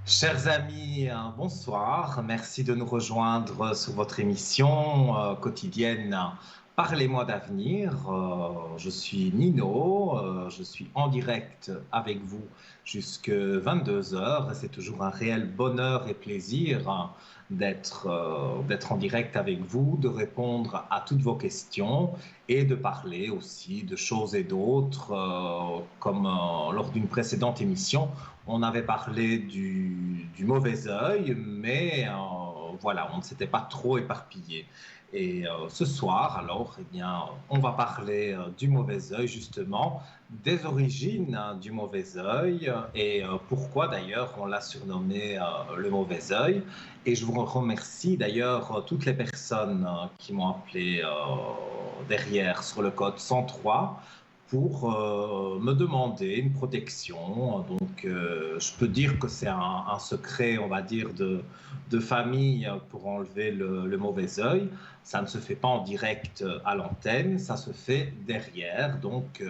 Chers amis, bonsoir. Merci de nous rejoindre sur votre émission quotidienne Parlez-moi d'avenir. Je suis Nino, je suis en direct avec vous jusque 22 heures. C'est toujours un réel bonheur et plaisir d'être en direct avec vous, de répondre à toutes vos questions et de parler aussi de choses et d'autres, comme lors d'une précédente émission. On avait parlé du mauvais œil, mais voilà, on ne s'était pas trop éparpillé. Et ce soir, alors, eh bien, on va parler du mauvais œil, justement, des origines du mauvais œil et pourquoi d'ailleurs on l'a surnommé le mauvais œil. Et je vous remercie d'ailleurs toutes les personnes qui m'ont appelé derrière sur le code 103 pour me demander une protection. Donc, je peux dire que c'est un secret, on va dire, de famille pour enlever le mauvais œil. Ça ne se fait pas en direct à l'antenne, ça se fait derrière. Donc,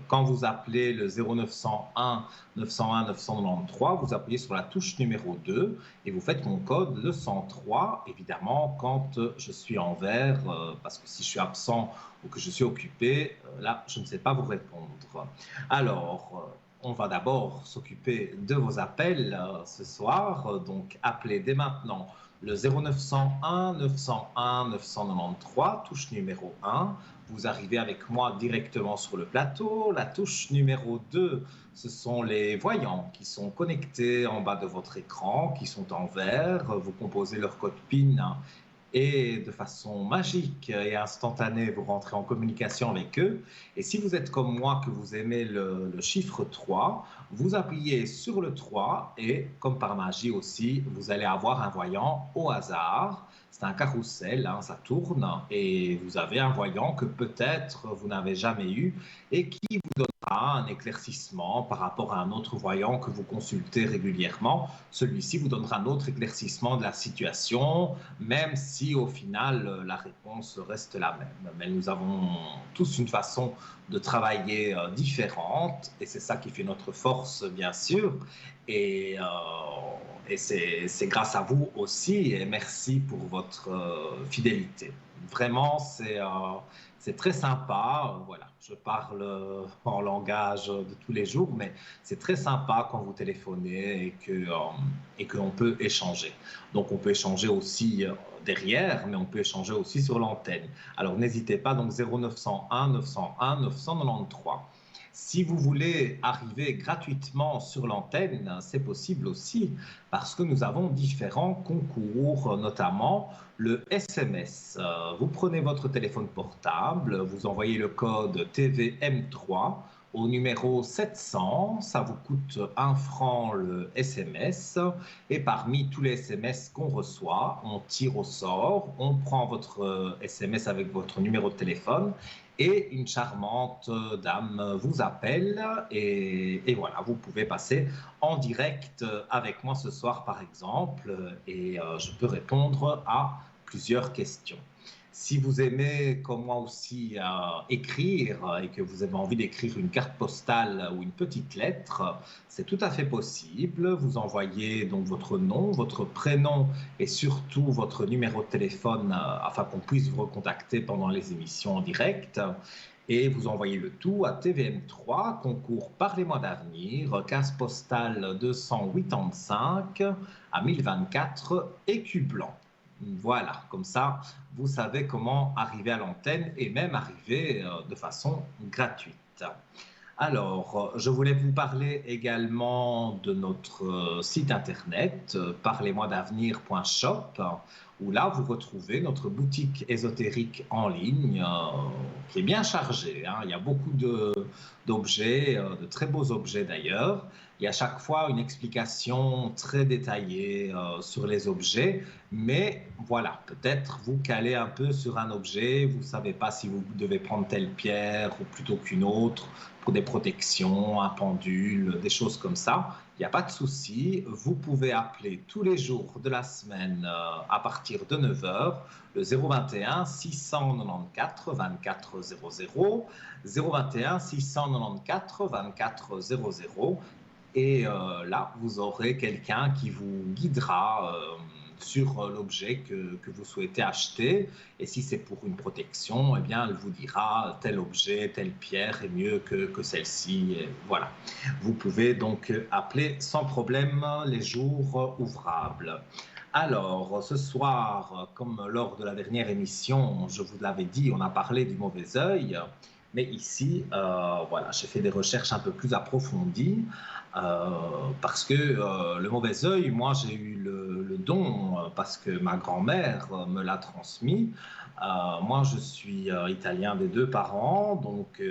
quand vous appelez le 0901 901 993, vous appuyez sur la touche numéro 2 et vous faites mon code le 103, évidemment, quand je suis en vert, parce que si je suis absent ou que je suis occupé, là, je ne sais pas vous répondre. Alors, on va d'abord s'occuper de vos appels ce soir. Donc, appelez dès maintenant le 0901 901 993, touche numéro 1. Vous arrivez avec moi directement sur le plateau. La touche numéro 2, ce sont les voyants qui sont connectés en bas de votre écran, qui sont en vert. Vous composez leur code PIN et de façon magique et instantanée, vous rentrez en communication avec eux. Et si vous êtes comme moi, que vous aimez le chiffre 3, vous appuyez sur le 3 et, comme par magie aussi, vous allez avoir un voyant au hasard. C'est un carrousel, hein, ça tourne et vous avez un voyant que peut-être vous n'avez jamais eu et qui vous donnera un éclaircissement par rapport à un autre voyant que vous consultez régulièrement. Celui-ci vous donnera un autre éclaircissement de la situation, même si au final la réponse reste la même. Mais nous avons tous une façon de travailler différente et c'est ça qui fait notre force, bien sûr. Et, euh, et c'est grâce à vous aussi et merci pour votre fidélité. Vraiment, c'est très sympa. Voilà, je parle en langage de tous les jours, mais c'est très sympa quand vous téléphonez et que l'on peut échanger. Donc, on peut échanger aussi derrière, mais on peut échanger aussi sur l'antenne. Alors, n'hésitez pas, donc 0901 901 993. Si vous voulez arriver gratuitement sur l'antenne, c'est possible aussi parce que nous avons différents concours, notamment le SMS. Vous prenez votre téléphone portable, vous envoyez le code TVM3 au numéro 700, ça vous coûte 1 franc le SMS et parmi tous les SMS qu'on reçoit, on tire au sort, on prend votre SMS avec votre numéro de téléphone et une charmante dame vous appelle et voilà, vous pouvez passer en direct avec moi ce soir par exemple et je peux répondre à plusieurs questions. Si vous aimez, comme moi aussi, écrire et que vous avez envie d'écrire une carte postale ou une petite lettre, c'est tout à fait possible. Vous envoyez donc votre nom, votre prénom et surtout votre numéro de téléphone afin qu'on puisse vous recontacter pendant les émissions en direct. Et vous envoyez le tout à TVM3, concours Parlez-moi d'avenir, case postale 285 à 1024, écu blanc. Voilà, comme ça, vous savez comment arriver à l'antenne et même arriver de façon gratuite. Alors, je voulais vous parler également de notre site internet, parlez-moi-d'avenir.shop, où là, vous retrouvez notre boutique ésotérique en ligne, qui est bien chargée, hein. Il y a beaucoup d'objets, de très beaux objets d'ailleurs. Il y a à chaque fois une explication très détaillée sur les objets, mais voilà, peut-être vous calez un peu sur un objet, vous ne savez pas si vous devez prendre telle pierre ou plutôt qu'une autre pour des protections, un pendule, des choses comme ça. Il n'y a pas de souci, vous pouvez appeler tous les jours de la semaine à partir de 9 heures, le 021 694 24 00, 021 694 24 00. Et là, vous aurez quelqu'un qui vous guidera sur l'objet que vous souhaitez acheter. Et si c'est pour une protection, eh bien, elle vous dira tel objet, telle pierre est mieux que celle-ci. Voilà. Vous pouvez donc appeler sans problème les jours ouvrables. Alors, ce soir, comme lors de la dernière émission, je vous l'avais dit, on a parlé du mauvais œil. Mais ici, voilà, j'ai fait des recherches un peu plus approfondies parce que le mauvais œil, moi, j'ai eu le don parce que ma grand-mère me l'a transmis. Moi, je suis italien des deux parents, donc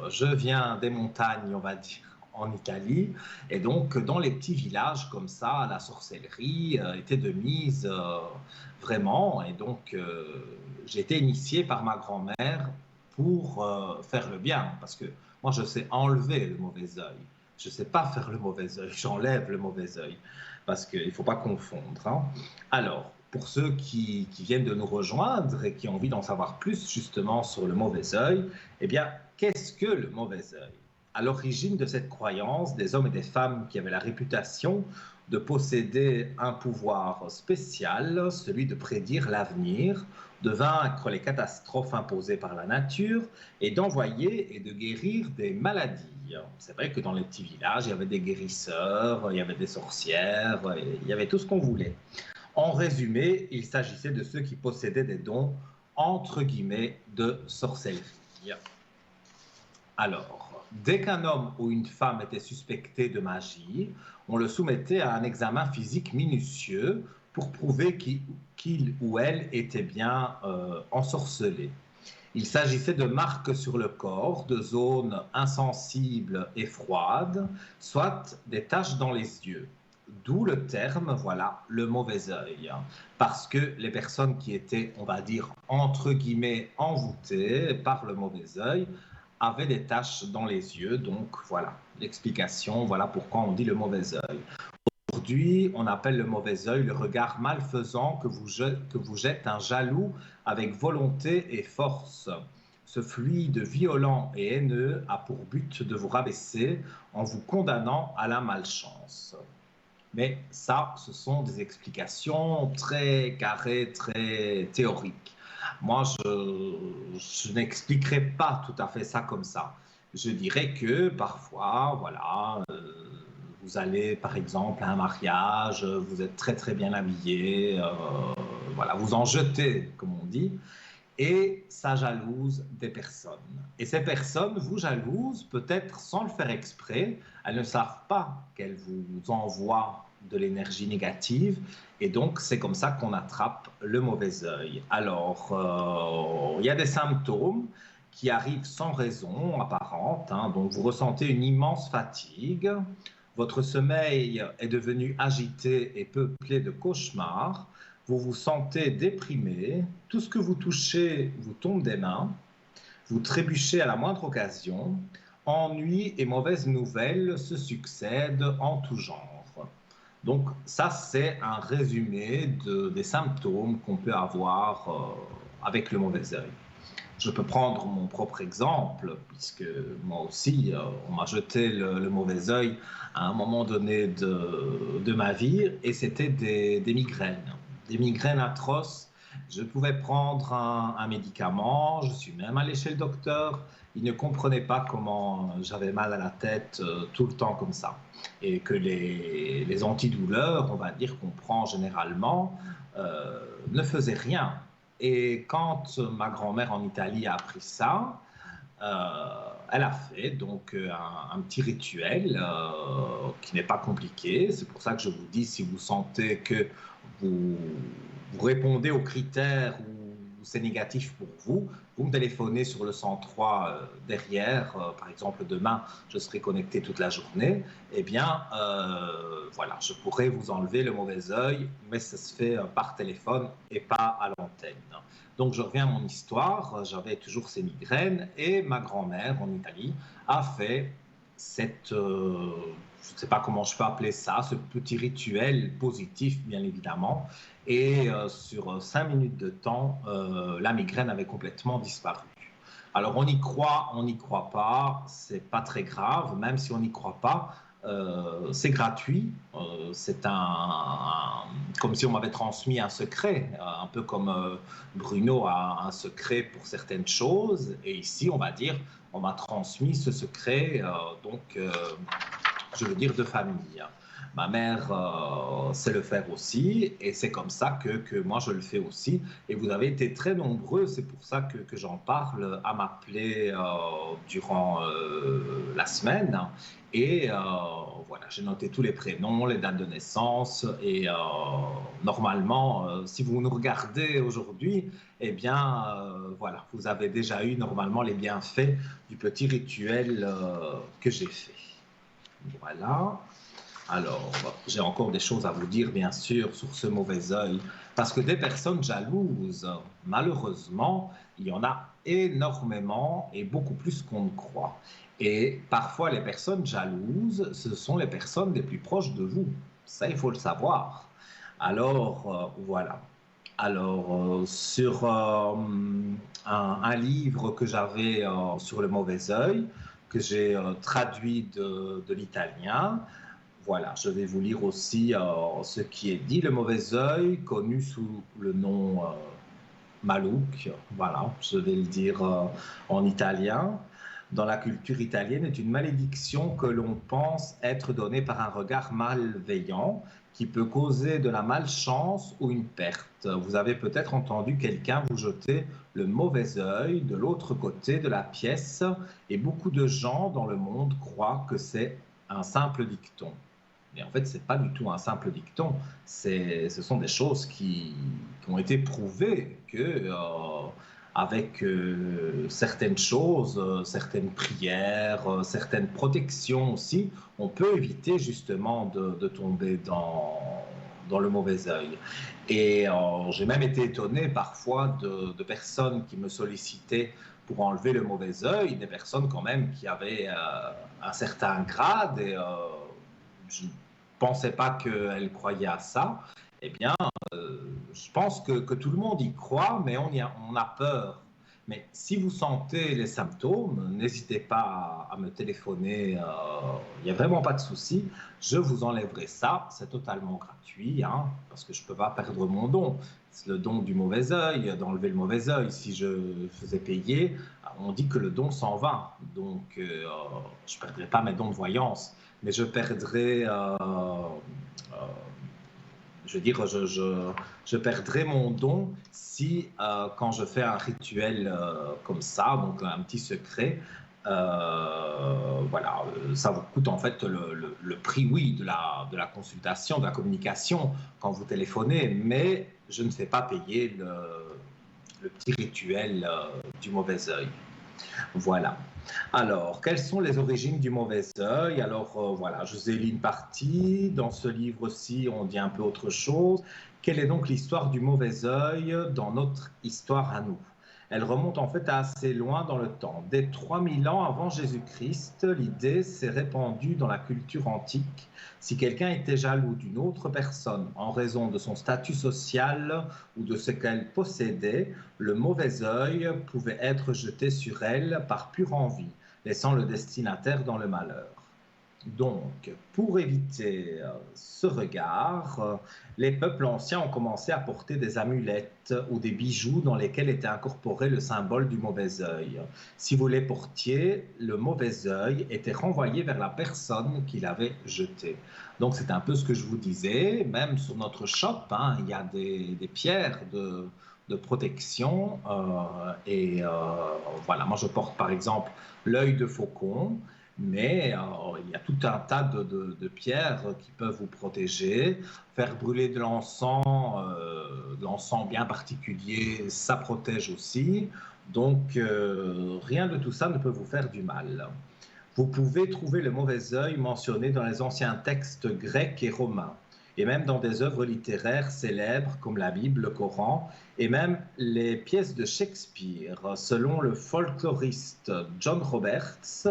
je viens des montagnes, on va dire, en Italie. Et donc, dans les petits villages comme ça, la sorcellerie était de mise vraiment. Et donc, j'ai été initié par ma grand-mère pour faire le bien. Parce que moi, je sais enlever le mauvais œil. Je ne sais pas faire le mauvais œil. J'enlève le mauvais œil. Parce qu'il ne faut pas confondre. Hein. Alors, pour ceux qui viennent de nous rejoindre et qui ont envie d'en savoir plus justement sur le mauvais œil, eh bien, qu'est-ce que le mauvais œil? À l'origine de cette croyance, des hommes et des femmes qui avaient la réputation de posséder un pouvoir spécial, celui de prédire l'avenir, de vaincre les catastrophes imposées par la nature et d'envoyer et de guérir des maladies. C'est vrai que dans les petits villages, il y avait des guérisseurs, il y avait des sorcières, il y avait tout ce qu'on voulait. En résumé, il s'agissait de ceux qui possédaient des dons, entre guillemets, de sorcellerie. Alors, dès qu'un homme ou une femme était suspecté de magie, on le soumettait à un examen physique minutieux pour prouver qu'il ou elle était bien ensorcelé. Il s'agissait de marques sur le corps, de zones insensibles et froides, soit des taches dans les yeux. D'où le terme, voilà, le mauvais œil. Parce que les personnes qui étaient, on va dire, entre guillemets, envoûtées par le mauvais œil, avaient des taches dans les yeux. Donc voilà, l'explication, voilà pourquoi on dit le mauvais œil. Aujourd'hui, on appelle le mauvais œil le regard malfaisant que vous jette un jaloux avec volonté et force. Ce fluide violent et haineux a pour but de vous rabaisser en vous condamnant à la malchance. Mais ça, ce sont des explications très carrées, très théoriques. Moi, je n'expliquerai pas tout à fait ça comme ça. Je dirais que parfois, voilà, vous allez par exemple à un mariage, vous êtes très très bien habillé, voilà, vous en jetez, comme on dit, et ça jalouse des personnes. Et ces personnes vous jalousent peut-être sans le faire exprès, elles ne savent pas qu'elles vous envoient de l'énergie négative, et donc c'est comme ça qu'on attrape le mauvais œil. Alors, il y a des symptômes qui arrivent sans raison apparente, hein, donc vous ressentez une immense fatigue, votre sommeil est devenu agité et peuplé de cauchemars, vous vous sentez déprimé, tout ce que vous touchez vous tombe des mains, vous trébuchez à la moindre occasion, ennuis et mauvaises nouvelles se succèdent en tout genre. Donc ça, c'est un résumé des symptômes qu'on peut avoir avec le mauvais œil. Je peux prendre mon propre exemple, puisque moi aussi, on m'a jeté le mauvais œil à un moment donné de ma vie, et c'était des migraines atroces. Je pouvais prendre un médicament, je suis même allé chez le docteur, il ne comprenait pas comment j'avais mal à la tête tout le temps comme ça. Et que les antidouleurs, on va dire qu'on prend généralement, ne faisaient rien. Et quand ma grand-mère en Italie a appris ça, elle a fait donc un petit rituel qui n'est pas compliqué. C'est pour ça que je vous dis, si vous sentez que vous, vous répondez aux critères ou c'est négatif pour vous, vous me téléphonez sur le 103 derrière, par exemple demain, je serai connecté toute la journée, eh bien, voilà, je pourrais vous enlever le mauvais œil, mais ça se fait par téléphone et pas à l'antenne. Donc, je reviens à mon histoire, j'avais toujours ces migraines et ma grand-mère en Italie a fait cette, je ne sais pas comment je peux appeler ça, ce petit rituel positif, bien évidemment. Et sur 5 minutes de temps, la migraine avait complètement disparu. Alors on y croit, on n'y croit pas, c'est pas très grave, même si on n'y croit pas, c'est gratuit, comme si on m'avait transmis un secret, un peu comme Bruno a un secret pour certaines choses, et ici on va dire on m'a transmis ce secret, je veux dire de famille. Ma mère sait le faire aussi, et c'est comme ça que moi je le fais aussi. Et vous avez été très nombreux, c'est pour ça que j'en parle, à m'appeler durant la semaine. Et voilà, j'ai noté tous les prénoms, les dates de naissance. Et normalement, si vous nous regardez aujourd'hui, eh bien, voilà, vous avez déjà eu normalement les bienfaits du petit rituel que j'ai fait. Voilà. Alors, j'ai encore des choses à vous dire, bien sûr, sur ce mauvais œil, parce que des personnes jalouses, malheureusement, il y en a énormément et beaucoup plus qu'on ne croit. Et parfois, les personnes jalouses, ce sont les personnes les plus proches de vous. Ça, il faut le savoir. Alors, voilà. Alors, sur un livre que j'avais sur le mauvais œil, que j'ai traduit de l'italien, voilà, je vais vous lire aussi ce qui est dit, le mauvais œil, connu sous le nom Malouk. Voilà, je vais le dire en italien. Dans la culture italienne, est une malédiction que l'on pense être donnée par un regard malveillant qui peut causer de la malchance ou une perte. Vous avez peut-être entendu quelqu'un vous jeter le mauvais œil de l'autre côté de la pièce et beaucoup de gens dans le monde croient que c'est un simple dicton. Mais en fait, ce n'est pas du tout un simple dicton. Ce sont des choses qui ont été prouvées que, avec certaines choses, certaines prières, certaines protections aussi, on peut éviter justement de tomber dans le mauvais œil. Et j'ai même été étonné parfois de personnes qui me sollicitaient pour enlever le mauvais œil, des personnes quand même qui avaient un certain grade et je ne pensais pas qu'elle croyait à ça. Eh bien, je pense que tout le monde y croit, mais on a peur. Mais si vous sentez les symptômes, n'hésitez pas à me téléphoner. Il n'y a vraiment pas de souci. Je vous enlèverai ça. C'est totalement gratuit, hein, parce que je ne peux pas perdre mon don. C'est le don du mauvais œil, d'enlever le mauvais œil. Si je faisais payer, on dit que le don s'en va. Donc, je ne perdrai pas mes dons de voyance. Mais je perdrai, je veux dire, je perdrai mon don si, quand je fais un rituel comme ça, donc un petit secret, voilà, ça vous coûte en fait le prix, oui, de la consultation, de la communication quand vous téléphonez, mais je ne fais pas payer le petit rituel du mauvais œil. Voilà. Alors, quelles sont les origines du mauvais œil? Alors, voilà, je vous ai lu une partie. Dans ce livre-ci, on dit un peu autre chose. Quelle est donc l'histoire du mauvais œil dans notre histoire à nous? Elle remonte en fait assez loin dans le temps. Dès 3000 ans avant Jésus-Christ, l'idée s'est répandue dans la culture antique. Si quelqu'un était jaloux d'une autre personne en raison de son statut social ou de ce qu'elle possédait, le mauvais œil pouvait être jeté sur elle par pure envie, laissant le destinataire dans le malheur. Donc, pour éviter ce regard, les peuples anciens ont commencé à porter des amulettes ou des bijoux dans lesquels était incorporé le symbole du mauvais œil. Si vous les portiez, le mauvais œil était renvoyé vers la personne qui l'avait jeté. Donc, c'est un peu ce que je vous disais. Même sur notre shop, hein, il y a des pierres de protection. Voilà, moi je porte par exemple l'œil de faucon. Mais il y a tout un tas de pierres qui peuvent vous protéger. Faire brûler de l'encens bien particulier, ça protège aussi. Donc, rien de tout ça ne peut vous faire du mal. Vous pouvez trouver le mauvais œil mentionné dans les anciens textes grecs et romains, et même dans des œuvres littéraires célèbres comme la Bible, le Coran, et même les pièces de Shakespeare. Selon le folkloriste John Roberts,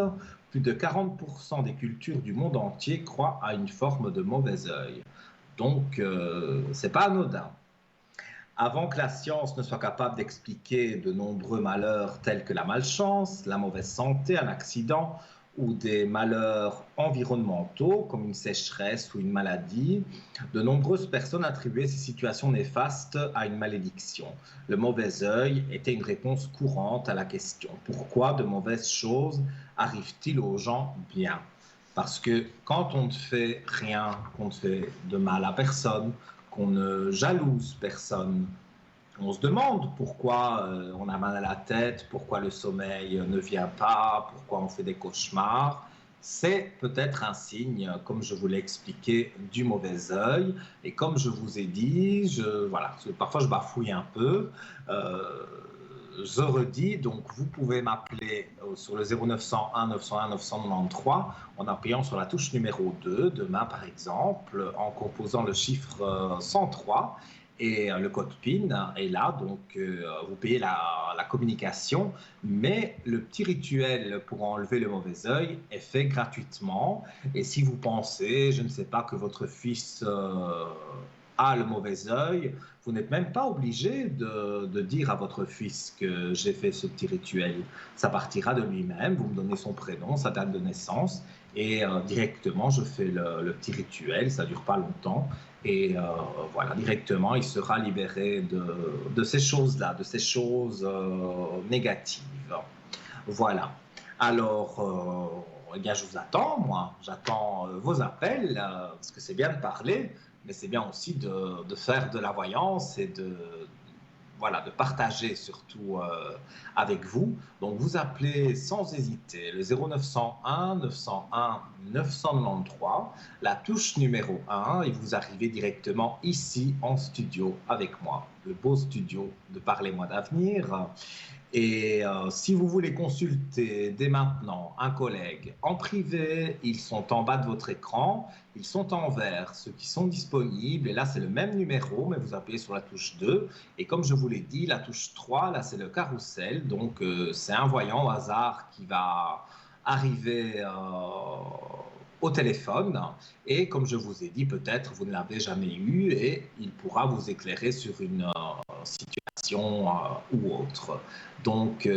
plus de 40% des cultures du monde entier croient à une forme de mauvais œil. Donc, c'est pas anodin. Avant que la science ne soit capable d'expliquer de nombreux malheurs tels que la malchance, la mauvaise santé, un accident ou des malheurs environnementaux comme une sécheresse ou une maladie, de nombreuses personnes attribuaient ces situations néfastes à une malédiction. Le mauvais œil était une réponse courante à la question: pourquoi de mauvaises choses arrivent-ils aux gens bien? Parce que quand on ne fait rien, qu'on ne fait de mal à personne, qu'on ne jalouse personne, on se demande pourquoi on a mal à la tête, pourquoi le sommeil ne vient pas, pourquoi on fait des cauchemars. C'est peut-être un signe, comme je vous l'ai expliqué, du mauvais œil. Et comme je vous ai dit, voilà, parfois je bafouille un peu. Euh, je redis, donc vous pouvez m'appeler sur le 0901 901 993 en appuyant sur la touche numéro 2, demain par exemple, en composant le chiffre 103 et le code PIN est là, donc vous payez la communication, mais le petit rituel pour enlever le mauvais œil est fait gratuitement. Et si vous pensez, je ne sais pas, que votre fils a le mauvais œil, vous n'êtes même pas obligé de dire à votre fils que j'ai fait ce petit rituel. Ça partira de lui-même, vous me donnez son prénom, sa date de naissance, et directement je fais le petit rituel, ça ne dure pas longtemps, et voilà, directement il sera libéré de ces choses-là, de ces choses négatives. Voilà. Alors, eh bien, je vous attends, moi. J'attends vos appels, parce que c'est bien de parler, mais c'est bien aussi de faire de la voyance et voilà, de partager surtout avec vous. Donc, vous appelez sans hésiter le 0901 901 993, la touche numéro 1, et vous arrivez directement ici en studio avec moi, le beau studio de Parlez-moi d'avenir. Et si vous voulez consulter dès maintenant un collègue en privé, ils sont en bas de votre écran, ils sont en vert, ceux qui sont disponibles. Et là, c'est le même numéro, mais vous appuyez sur la touche 2. Et comme je vous l'ai dit, la touche 3, là, c'est le carrousel. Donc, c'est un voyant au hasard qui va arriver au téléphone. Et comme je vous ai dit, peut-être vous ne l'avez jamais eu et il pourra vous éclairer sur une situation ou autre. Donc,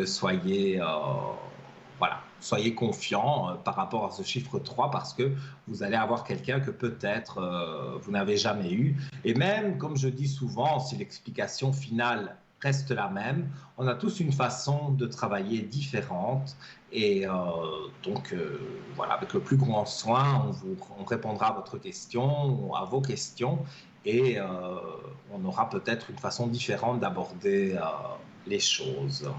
voilà, soyez confiants par rapport à ce chiffre 3 parce que vous allez avoir quelqu'un que peut-être vous n'avez jamais eu. Et même, comme je dis souvent, si l'explication finale reste la même, on a tous une façon de travailler différente. Et donc, voilà, avec le plus grand soin, on répondra à votre question, à vos questions, et on aura peut-être une façon différente d'aborder les choses.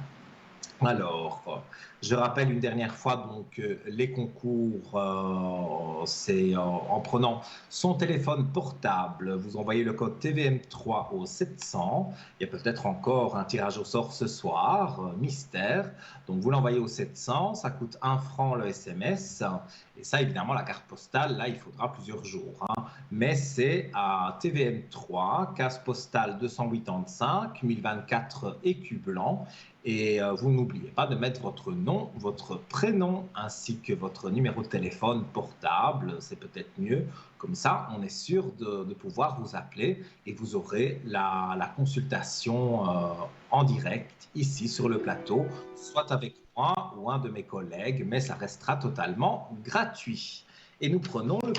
Alors, je rappelle une dernière fois donc les concours, c'est en prenant son téléphone portable, vous envoyez le code TVM3 au 700. Il y a peut-être encore un tirage au sort ce soir, mystère. Donc vous l'envoyez au 700, ça coûte 1 franc le SMS. Et ça, évidemment, la carte postale, là, il faudra plusieurs jours, hein. Mais c'est à TVM3, case postale 285, 1024 écus blancs. Et vous n'oubliez pas de mettre votre nom, votre prénom, ainsi que votre numéro de téléphone portable, c'est peut-être mieux. Comme ça, on est sûr de pouvoir vous appeler et vous aurez la consultation en direct ici sur le plateau, soit avec moi ou un de mes collègues, mais ça restera totalement gratuit. Et nous prenons le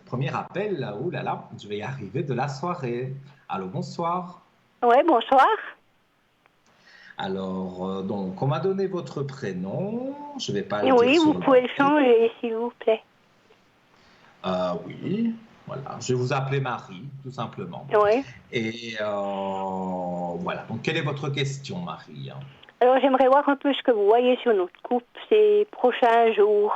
premier appel, oh là là, je vais y arriver, de la soirée. Allô, bonsoir. Oui, bonsoir. Alors, donc, on m'a donné votre prénom. Je ne vais pas le dire Oui, sur vous pouvez le l'antenne. changer, s'il vous plaît. Oui, voilà. Je vais vous appeler Marie, tout simplement. Oui. Et voilà. Donc, quelle est votre question, Marie? Alors, j'aimerais voir un peu ce que vous voyez sur notre couple ces prochains jours.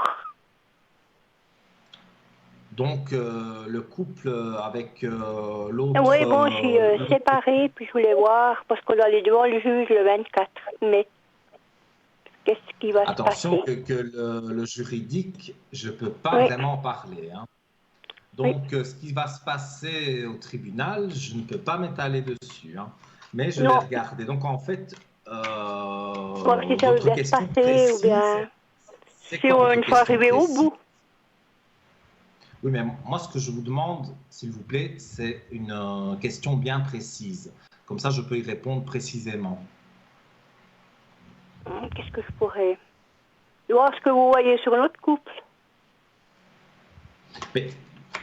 Donc, le couple avec l'autre... Oui, bon, je suis séparée, puis je voulais voir, parce qu'on doit aller devant le juge le 24 mai. Qu'est-ce qui va se Attention passer? que le juridique, je ne peux pas Oui. vraiment parler, hein. Oui. Donc, ce qui va se passer au tribunal, je ne peux pas m'étaler dessus, hein, mais je vais Non. regarder. Donc, en fait, Voir si ça veut votre bien se question passer, ou précise, bien c'est si quoi on votre une fois question arrivé au précise? bout. Oui, mais moi, ce que je vous demande, s'il vous plaît, c'est une question bien précise. Comme ça, je peux y répondre précisément. Qu'est-ce que je pourrais... voir ce que vous voyez sur notre couple. Mais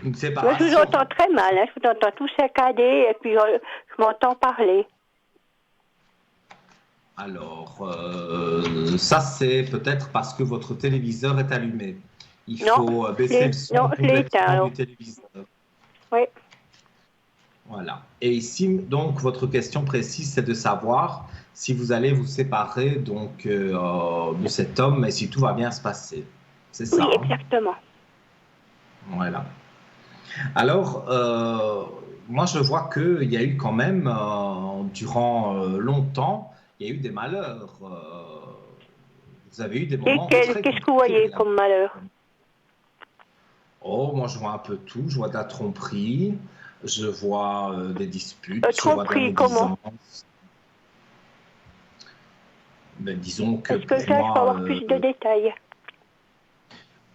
une Moi, séparation. je vous entends très mal, hein. Je vous entends tout saccadé et puis je m'entends parler. Alors, ça c'est peut-être parce que votre téléviseur est allumé. Il Non, faut baisser le son je l'ai éteint complètement alors. du téléviseur. Oui. Voilà. Et ici, donc, votre question précise, c'est de savoir si vous allez vous séparer donc de cet homme et si tout va bien se passer. C'est Oui, ça, hein? exactement. Voilà. Alors, moi, je vois qu'il y a eu quand même, durant longtemps, il y a eu des malheurs. Vous avez eu des moments très Qu'est-ce que vous voyez compliqués, hein. comme malheur? Oh, moi, je vois un peu tout. Je vois de la tromperie, je vois des disputes, je vois de la Tromperie, comment? médisance. Ben, disons que Est-ce que pour ça, je peux moi, avoir plus de détails?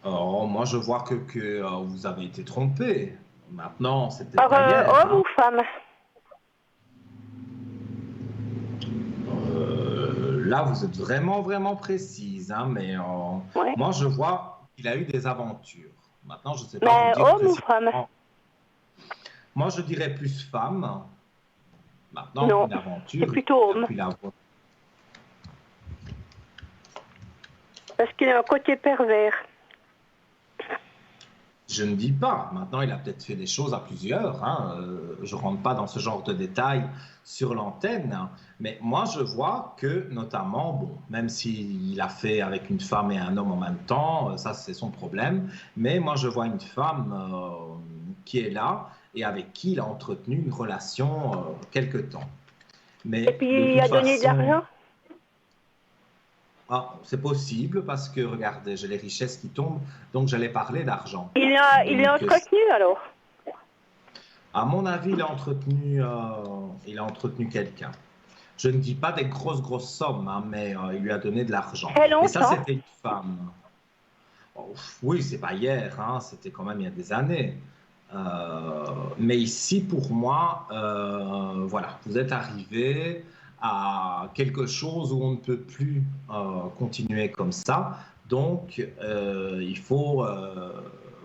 oh, moi, je vois que vous avez été trompé. Maintenant, c'était Par pas hier, homme hein. ou femme? Là, vous êtes vraiment, vraiment précise, hein, mais Ouais. moi, je vois qu'il a eu des aventures. Maintenant, je ne sais pas vous Mais dire homme ou femme? précisément. Moi, je dirais plus femme. Maintenant, Non, une c'est aventure, plutôt il a homme. pu l'avoir. Parce qu'il a un côté pervers. Je ne dis pas. Maintenant, il a peut-être fait des choses à plusieurs, hein. Je ne rentre pas dans ce genre de détails sur l'antenne, hein. Mais moi, je vois que, notamment, bon, même s'il a fait avec une femme et un homme en même temps, ça, c'est son problème. Mais moi, je vois une femme qui est là et avec qui il a entretenu une relation quelque temps. Et Mais de puis, il toute a donné de façon, l'argent? ah, c'est possible parce que, regardez, j'ai les richesses qui tombent, donc j'allais parler d'argent. Il l'a Donc, entretenu alors? à mon avis, il a entretenu quelqu'un. Je ne dis pas des grosses, grosses sommes, hein, mais il lui a donné de l'argent. Très Et ça, longtemps? c'était une femme. Oh, oui, c'est pas hier, hein, c'était quand même il y a des années. Mais ici, pour moi, voilà, vous êtes arrivé à quelque chose où on ne peut plus continuer comme ça. Donc, il faut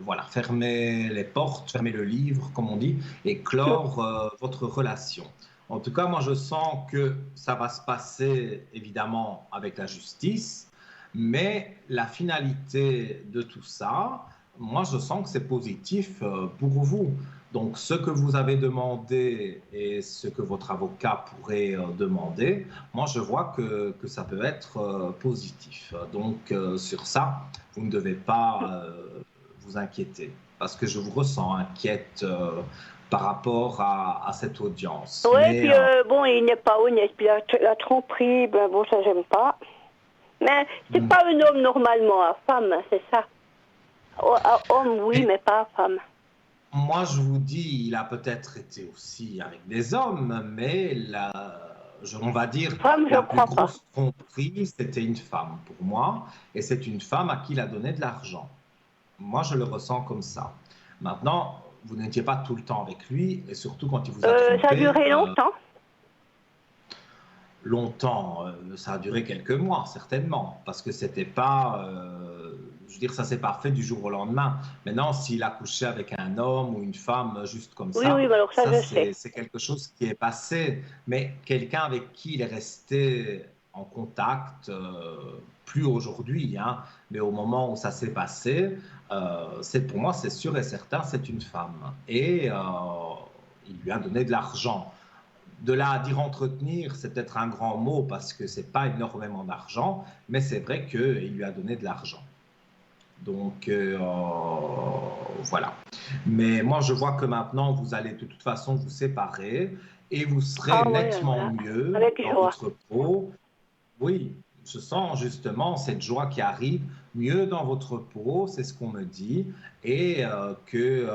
voilà, fermer les portes, fermer le livre, comme on dit, et clore votre relation. En tout cas, moi, je sens que ça va se passer évidemment avec la justice, mais la finalité de tout ça, moi, je sens que c'est positif pour vous. Donc, ce que vous avez demandé et ce que votre avocat pourrait demander, moi, je vois que ça peut être positif. Donc, sur ça, vous ne devez pas vous inquiéter parce que je vous ressens inquiète par rapport à cette audience. Ouais, Mais puis bon, il n'est pas honnête. Puis la tromperie, ben bon, ça j'aime pas. Mais c'est pas un homme normalement, à femme, hein, c'est ça. Homme, oui, mais pas femme. moi, je vous dis, il a peut-être été aussi avec des hommes, mais on va dire Femme, je la plus crois pas. grosse tromperie, c'était une femme pour moi, et c'est une femme à qui il a donné de l'argent. Moi, je le ressens comme ça. Maintenant, vous n'étiez pas tout le temps avec lui, et surtout quand il vous a Ça a trompé, duré longtemps. longtemps, ça a duré quelques mois, certainement, parce que c'était pas, je veux dire, ça s'est pas fait du jour au lendemain. Maintenant, s'il a couché avec un homme ou une femme juste comme Oui, oui, mais alors ça ça je sais. c'est quelque chose qui est passé. Mais quelqu'un avec qui il est resté en contact, plus aujourd'hui, hein, mais au moment où ça s'est passé, c'est pour moi, c'est sûr et certain, c'est une femme. Et il lui a donné de l'argent. De là à dire entretenir, c'est peut-être un grand mot parce que c'est pas énormément d'argent, mais c'est vrai qu'il lui a donné de l'argent. Donc voilà. Mais moi, je vois que maintenant, vous allez de toute façon vous séparer et vous serez Ah oui, nettement voilà. mieux Avec dans joie. votre peau. Oui, je sens justement cette joie qui arrive mieux dans votre peau, c'est ce qu'on me dit, et que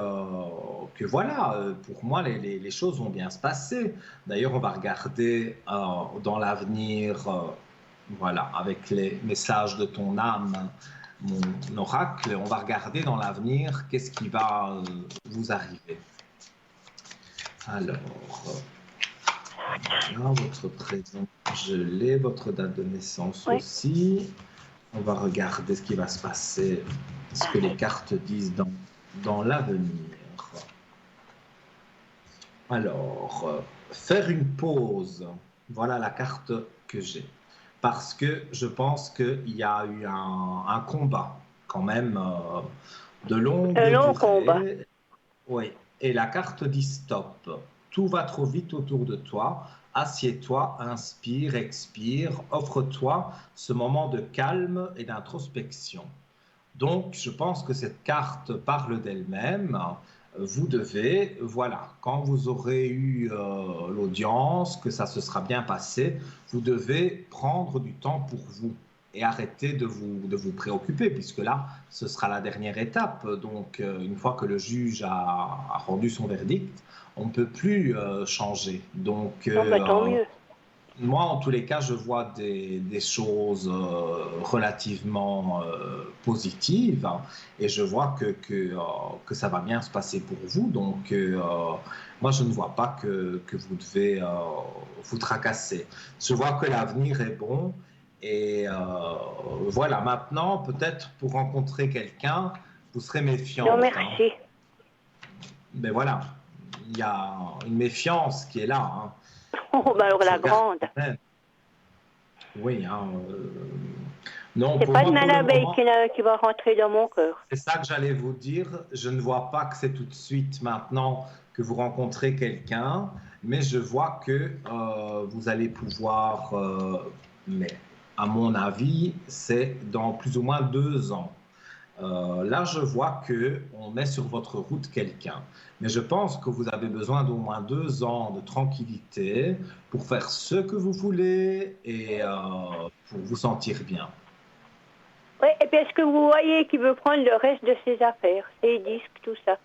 voilà, pour moi, les choses vont bien se passer. D'ailleurs, on va regarder dans l'avenir, voilà, avec les messages de ton âme, mon oracle, on va regarder dans l'avenir qu'est-ce qui va vous arriver. Alors, voilà, votre prénom, je l'ai, votre date de naissance Oui. aussi. On va regarder ce qui va se passer, ce que les cartes disent dans l'avenir. Alors, faire une pause, voilà la carte que j'ai. Parce que je pense qu'il y a eu un combat, quand même, de longue Un long combat. durée. Oui, et la carte dit stop. Tout va trop vite autour de toi. Assieds-toi, inspire, expire, offre-toi ce moment de calme et d'introspection. Donc, je pense que cette carte parle d'elle-même. Vous devez, voilà, quand vous aurez eu l'audience, que ça se sera bien passé, vous devez prendre du temps pour vous et arrêter de vous préoccuper, puisque là, ce sera la dernière étape. Donc, une fois que le juge a rendu son verdict, on ne peut plus changer. Donc, Non, bah, tant mieux. moi, en tous les cas, je vois des choses relativement positives et je vois que ça va bien se passer pour vous. Donc, moi, je ne vois pas que vous devez vous tracasser. Je vois que l'avenir est bon et voilà. Maintenant, peut-être pour rencontrer quelqu'un, vous serez Non, méfiante, hein. merci. Mais voilà, il y a une méfiance qui est là, hein. Oh, bah alors Je la regarde grande. quand même. Oui, hein, non, C'est pour pas de moi, mal pour le abeille moment, qui va rentrer dans mon cœur. c'est ça que j'allais vous dire. Je ne vois pas que c'est tout de suite maintenant que vous rencontrez quelqu'un, mais je vois que vous allez pouvoir, mais à mon avis, c'est dans plus ou moins 2 ans. Là, je vois que on met sur votre route quelqu'un. Mais je pense que vous avez besoin d'au moins 2 ans de tranquillité pour faire ce que vous voulez et pour vous sentir bien. Oui, et puis est-ce que vous voyez qu'il veut prendre le reste de ses affaires, ses disques, tout ça,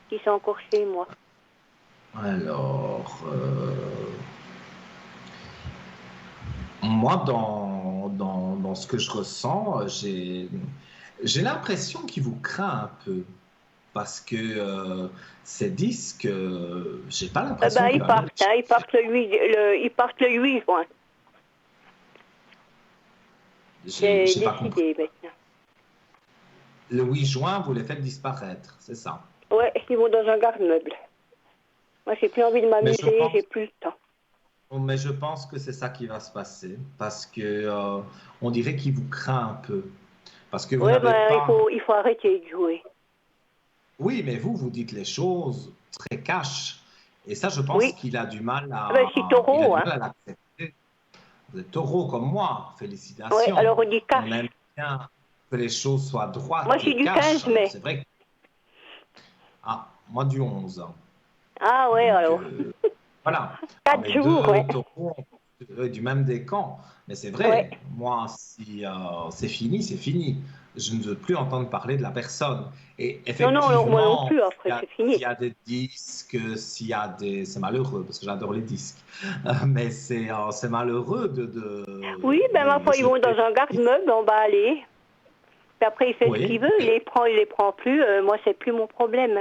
qui sont encore chez moi? Alors, moi, dans ce que je ressens, j'ai l'impression qu'il vous craint un peu. Parce que ces disques, j'ai pas Eh l'impression ben, qu'il ils va venir partent, les hein, ils chercher. partent ils partent le 8 juin. C'est J'ai pas compris. décidé maintenant. Le 8 juin, vous les faites disparaître, c'est ça. Ouais, ils vont dans un garde-meuble. Moi, j'ai plus envie de Mais je m'amuser, j'ai pense, plus le temps. mais je pense que c'est ça qui va se passer. Parce que on dirait qu'il vous craint un peu. Parce que vous Ouais, n'avez ben, pas. il faut arrêter de jouer. Oui, mais vous dites les choses très cash. Et ça, je pense Oui, qu'il a du mal ah ben, je suis taureau, hein. à l'accepter. Vous êtes taureau comme moi, Ouais, félicitations. alors on dit On aime cash. bien que les choses soient Moi, je droites suis et du cash. 15 mai. C'est vrai que, moi du 11. Ah ouais, Donc, alors. voilà. Alors, 4 les jours, ouais. deux taureaux du même décan. Mais c'est Ouais. vrai, moi, si c'est fini, c'est fini. Je ne veux plus entendre parler de la personne. Et Non, non, alors moi non effectivement, plus, après, c'est s'il fini. y a des disques, s'il y a des... C'est malheureux, parce que j'adore les disques. Mais c'est malheureux Oui, ben, ma les foi, ils vont dans jeter. un garde-meuble, on va aller. Puis après, il fait ce qu'il Oui, veut, il les prend plus. Moi, c'est plus mon problème.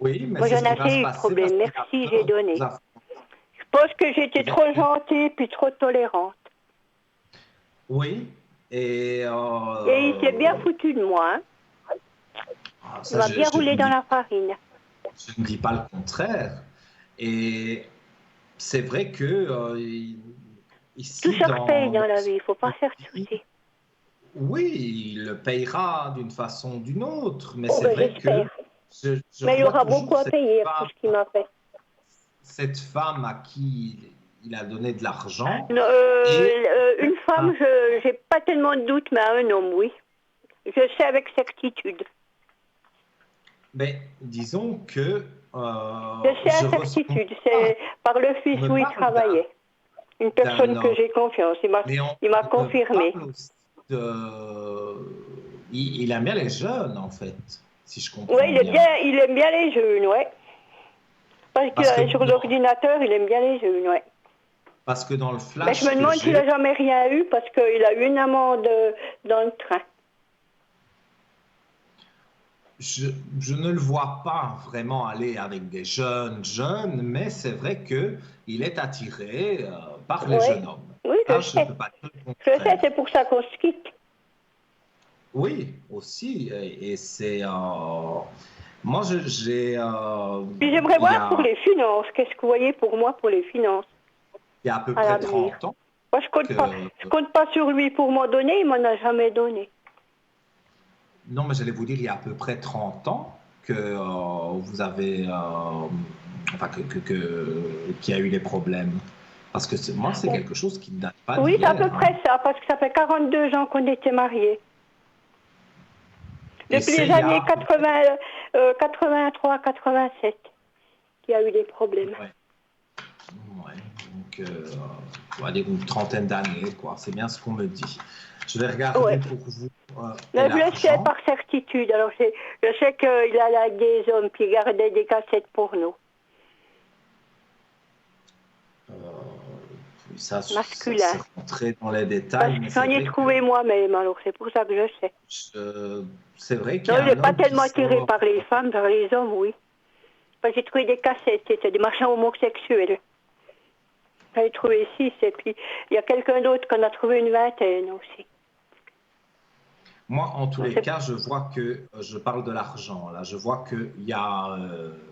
oui, mais Moi, c'est ce j'en ai qui va se assez eu de passer parce problèmes. qu'il a Merci, j'ai peur de vous donné. affronter. Je pense que j'étais trop Peut-être que- gentille puis trop tolérante. Oui, et Et il s'est bien foutu de moi, hein. Il ça, m'a bien je roulé ne dans dis, la farine. je ne dis pas le contraire. Et c'est vrai que Tout ici, se repaye dans la ce vie, il faut que pas faire je dis, souci. oui, il le payera d'une façon ou d'une autre, mais Oh, c'est ben, vrai j'espère. que je Mais il revois aura beaucoup toujours à payer pour ce qu'il m'a fait. cette femme à qui il a donné de l'argent. Non, Et une euh, femme, je n'ai pas tellement de doute, mais un homme, oui. Je sais avec certitude. ben, disons que Je sais je à ressens certitude. pas, C'est par le on fils me où il parle travaillait. Une d'un personne que homme, j'ai confiance. mais Il m'a on me confirmé. parle aussi de... il aime bien les jeunes, en fait, si je Oui, comprends bien. il aime bien les jeunes, ouais. Parce qu'il Parce que est sur l'ordinateur, il aime bien les jeunes, ouais. parce que dans le Mais je me flash que demande s'il j'ai, n'a jamais rien eu parce qu'il a eu une amende dans le train. je ne le vois pas vraiment aller avec des jeunes, mais c'est vrai que il est attiré par les Oui, jeunes hommes. oui, je je ne sais. peux pas dire le Je sais, contraire. c'est pour ça qu'on se quitte. Oui, aussi. Et c'est. Moi, j'ai. Puis j'aimerais Il y voir pour a, les finances. Qu'est-ce que vous voyez pour moi pour les finances il y a à peu à près l'avenir? 30 ans Moi, que. je compte pas sur lui pour m'en donner. Il m'en a jamais donné. Non, mais j'allais vous dire, il y a à peu près 30 ans que vous avez. Enfin, qu'il y a eu les problèmes. Parce que moi, c'est Bon. quelque chose qui ne date pas Oui, c'est à peu d'hier, hein. près ça, parce que ça fait 42 ans qu'on était mariés. Et Depuis c'est les il y années a. 80, 83, 87, qu'il y a eu des problèmes. Ouais, ouais. Donc, on va dire une trentaine d'années, quoi. C'est bien ce qu'on me dit. Je vais regarder Ouais. pour vous et Mais je le sais l'argent. par certitude. Alors, je sais qu'il allait avec des hommes qui gardaient des cassettes porno. Ça, Masculin. c'est rentré dans les Parce détails, que mais j'en c'est ai vrai que trouvé moi-même, alors c'est pour ça que je sais. c'est vrai qu'il Non, y il a n'est un pas homme qui tellement attiré sort. par les femmes, par les hommes, oui. Parce que j'ai trouvé des cassettes, c'était des marchands homosexuels. J'en ai trouvé 6, et puis il y a quelqu'un d'autre qu'on a trouvé une vingtaine aussi. Moi, en tous Donc, les cas, je vois que je parle de l'argent. Là, je vois qu'il y a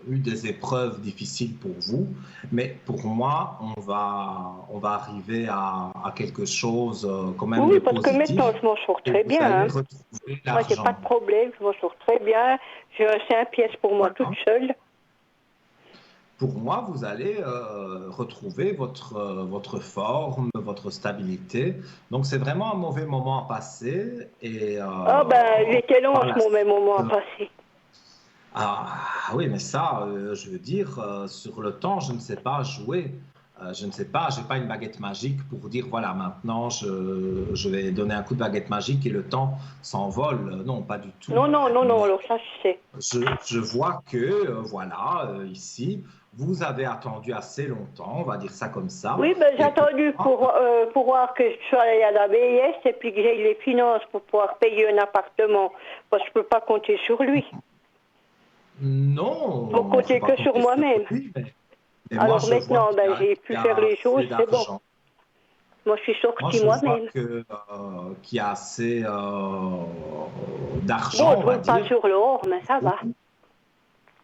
eu des épreuves difficiles pour vous, mais pour moi, on va arriver à quelque chose quand même de oui, parce que positif maintenant, je m'en sors et très vous bien. allez Hein. retrouver Moi, j'ai pas de l'argent. problème, je m'en sors très bien. J'ai un 5 pièces pour moi toute Voilà. seule. Pour moi, vous allez retrouver votre forme, votre stabilité. Donc, c'est vraiment un mauvais moment à passer. Et Ah ben, il était long par la ce suite, mauvais moment à passer. oui, mais ça, je veux dire, sur le temps, je ne sais pas jouer. Je ne sais pas, j'ai pas une baguette magique pour dire, voilà, maintenant, je vais donner un coup de baguette magique et le temps s'envole. Non, pas du tout. Non, non, non, non, Mais alors ça, je sais. je vois que, voilà, ici, vous avez attendu assez longtemps, on va dire ça comme ça. Oui, ben, j'ai Et pour attendu moi, pour voir que je sois allée à la BIS et puis que j'ai les finances pour pouvoir payer un appartement. Parce que je ne peux pas compter sur lui. non, Il faut il ne faut compter pas que sur compter sur moi-même. lui, mais moi, Alors je vois maintenant, qu'il y ben, a, j'ai qu'il pu y faire a les choses, assez c'est bon. d'argent. Moi, je suis Moi, sortie je vois moi-même. qu'il y a assez Bon, d'argent, je on va roule pas dire. sur l'or, mais ça va.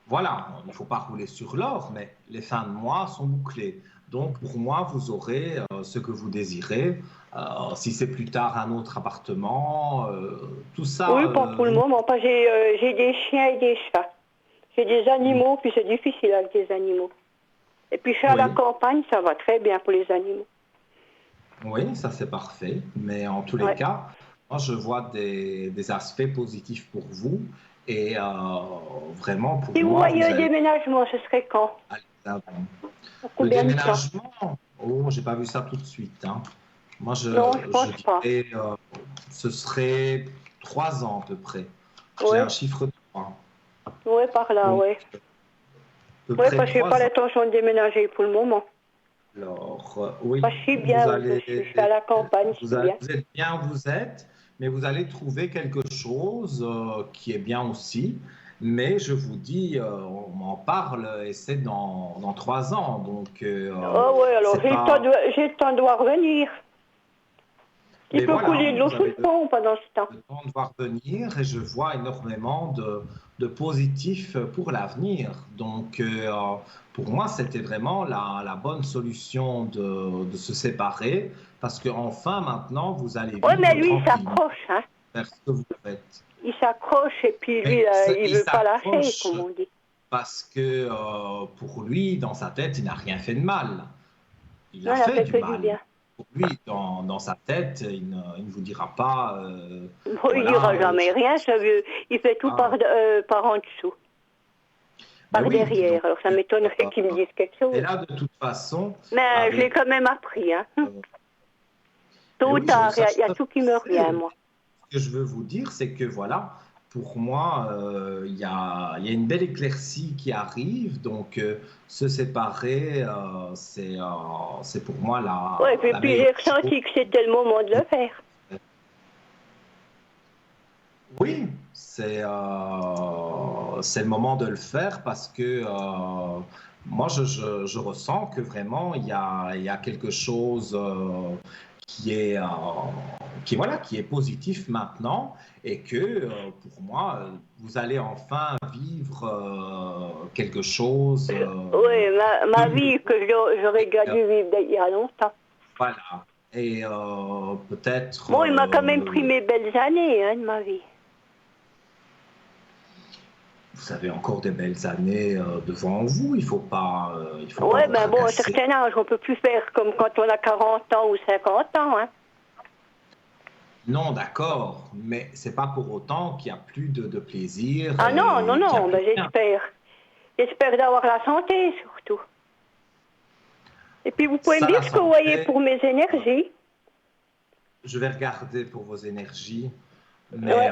Voilà, il ne faut pas rouler sur l'or, mais les fins de mois sont bouclées. Donc, pour moi, vous aurez ce que vous désirez. Si c'est plus tard un autre appartement, tout Oui, ça, pas pour le vous. moment. Pas, j'ai des chiens et des chats. J'ai des animaux, puis c'est difficile avec des animaux. Et puis je suis à la Oui, campagne, ça va très bien pour les animaux. oui, ça c'est parfait. Mais en tous les Ouais. cas, moi, je vois des aspects positifs pour vous. Et vraiment, pour Si vous moi, voyez vous un allez déménagement, ce serait quand? aller de l'avant. Pour Le combien de temps? déménagement, oh, j'ai pas vu ça tout de suite, hein. Moi, Non, je je pense pas. dirais, ce serait 3 ans à peu près. J'ai Oui, un chiffre 3. oui, par là, Donc, oui. à peu Oui, près parce que j'ai pas 3 ans. l'intention de déménager pour le moment. Alors, Moi, oui, je suis bien où je suis. Je suis à la campagne, je suis bien. vous êtes bien où vous êtes, mais vous allez trouver quelque chose qui est bien aussi. Mais je vous dis, on m'en parle et c'est dans 3 ans. Donc, Oh oui, alors c'est pas. j'ai le temps de voir venir. Il Mais peut couler voilà, de l'eau vous sous avez le pont pendant ce temps. le temps de voir venir et je vois énormément de positifs pour l'avenir. Donc, pour moi, c'était vraiment la bonne solution de se séparer parce qu'enfin, maintenant, vous allez Oui, mais vivre lui, il tranquillement s'accroche, hein. vers ce que vous faites. Il s'accroche et puis lui, Mais il il veut pas lâcher, s'accroche comme on dit. parce que pour lui, dans sa tête, il n'a rien fait de mal. Il Non, a il a fait fait du que du mal. bien. Pour lui, dans sa tête, il ne vous dira pas, Bon, il dira voilà, jamais rien, ce vieux. Il fait tout ah, par en dessous, ben par oui, donc, derrière. Alors ça m'étonnerait euh, qu'il me dise quelque et chose. là, de toute façon, Mais je l'ai avec, quand même appris, hein. mais Tôt ou oui, tard, ça, il y a ça, tout qui je me revient, sais. moi. Ce que je veux vous dire, c'est que voilà, pour moi, il y a une belle éclaircie qui arrive, donc se séparer, c'est pour moi Ouais, et la puis meilleure j'ai chose. ressenti que c'était le moment de le faire. Oui, c'est le moment de le faire parce que moi, je ressens que vraiment, il y a quelque chose qui est, voilà, qui est positif maintenant et que pour moi, vous allez enfin vivre quelque chose Oui, de ma mieux. vie que j'aurais déjà Et, dû vivre il y a longtemps. voilà. Et peut-être, Bon, il m'a quand même pris mes belles années de ma vie. vous avez encore des belles années devant vous. Il faut pas Ouais, vous ben bon, à un tracasser. certain âge, on peut plus faire comme quand on a 40 ans ou 50 ans. Hein. Non, d'accord, mais c'est pas pour autant qu'il y a plus de plaisir Ah non, non, et qu'il y a non, plus ben rien. j'espère. J'espère d'avoir la santé surtout. Et puis vous pouvez me Ça, dire la ce que vous voyez santé, pour mes euh, énergies. je vais regarder pour vos énergies, mais Ouais.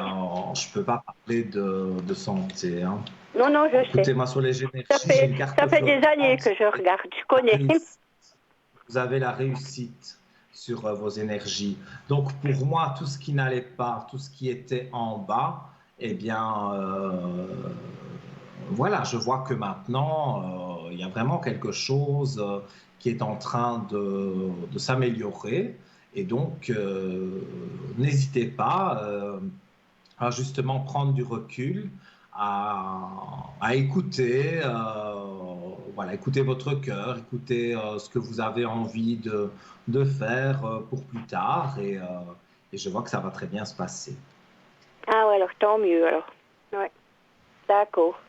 je peux pas parler de santé, hein. Non, non, je sais. Écoutez-moi, sur les énergies, j'ai une carte Ça fait des années flottante. que je Et regarde, je la connais. réussite. Vous avez la réussite sur vos énergies. Donc pour moi, tout ce qui n'allait pas, tout ce qui était en bas, eh bien, voilà, je vois que maintenant, il y a vraiment quelque chose qui est en train de s'améliorer. Et donc, n'hésitez pas à justement prendre du recul, à écouter, voilà, écouter votre cœur, écouter ce que vous avez envie de faire pour plus tard. Et je vois que ça va très bien se passer. Ah ouais, alors tant mieux alors. Ouais, d'accord.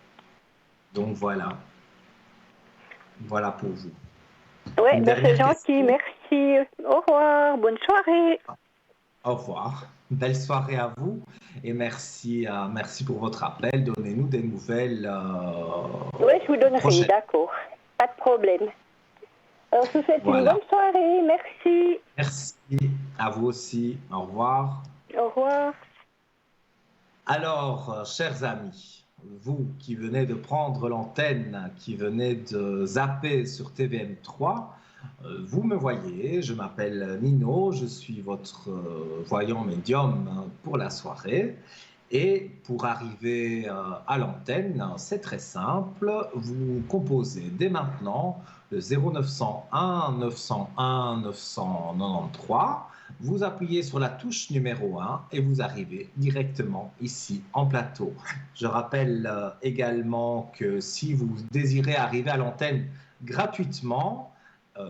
Donc voilà, voilà pour vous. Ouais, Une ben c'est dernière gentil, question. merci. Au revoir, bonne soirée. Au revoir. Belle soirée à vous et merci, merci pour votre appel. Donnez-nous des nouvelles Oui, je vous donnerai, prochaines. d'accord. Pas de problème. Alors, je vous souhaite une Voilà. bonne soirée. Merci. Merci à vous aussi. Au revoir. Au revoir. Alors, chers amis, vous qui venez de prendre l'antenne, qui venez de zapper sur TVM3, vous me voyez, je m'appelle Nino, je suis votre voyant médium pour la soirée. Et pour arriver à l'antenne, c'est très simple, vous composez dès maintenant le 0901 901 993, vous appuyez sur la touche numéro 1 et vous arrivez directement ici en plateau. Je rappelle également que si vous désirez arriver à l'antenne gratuitement,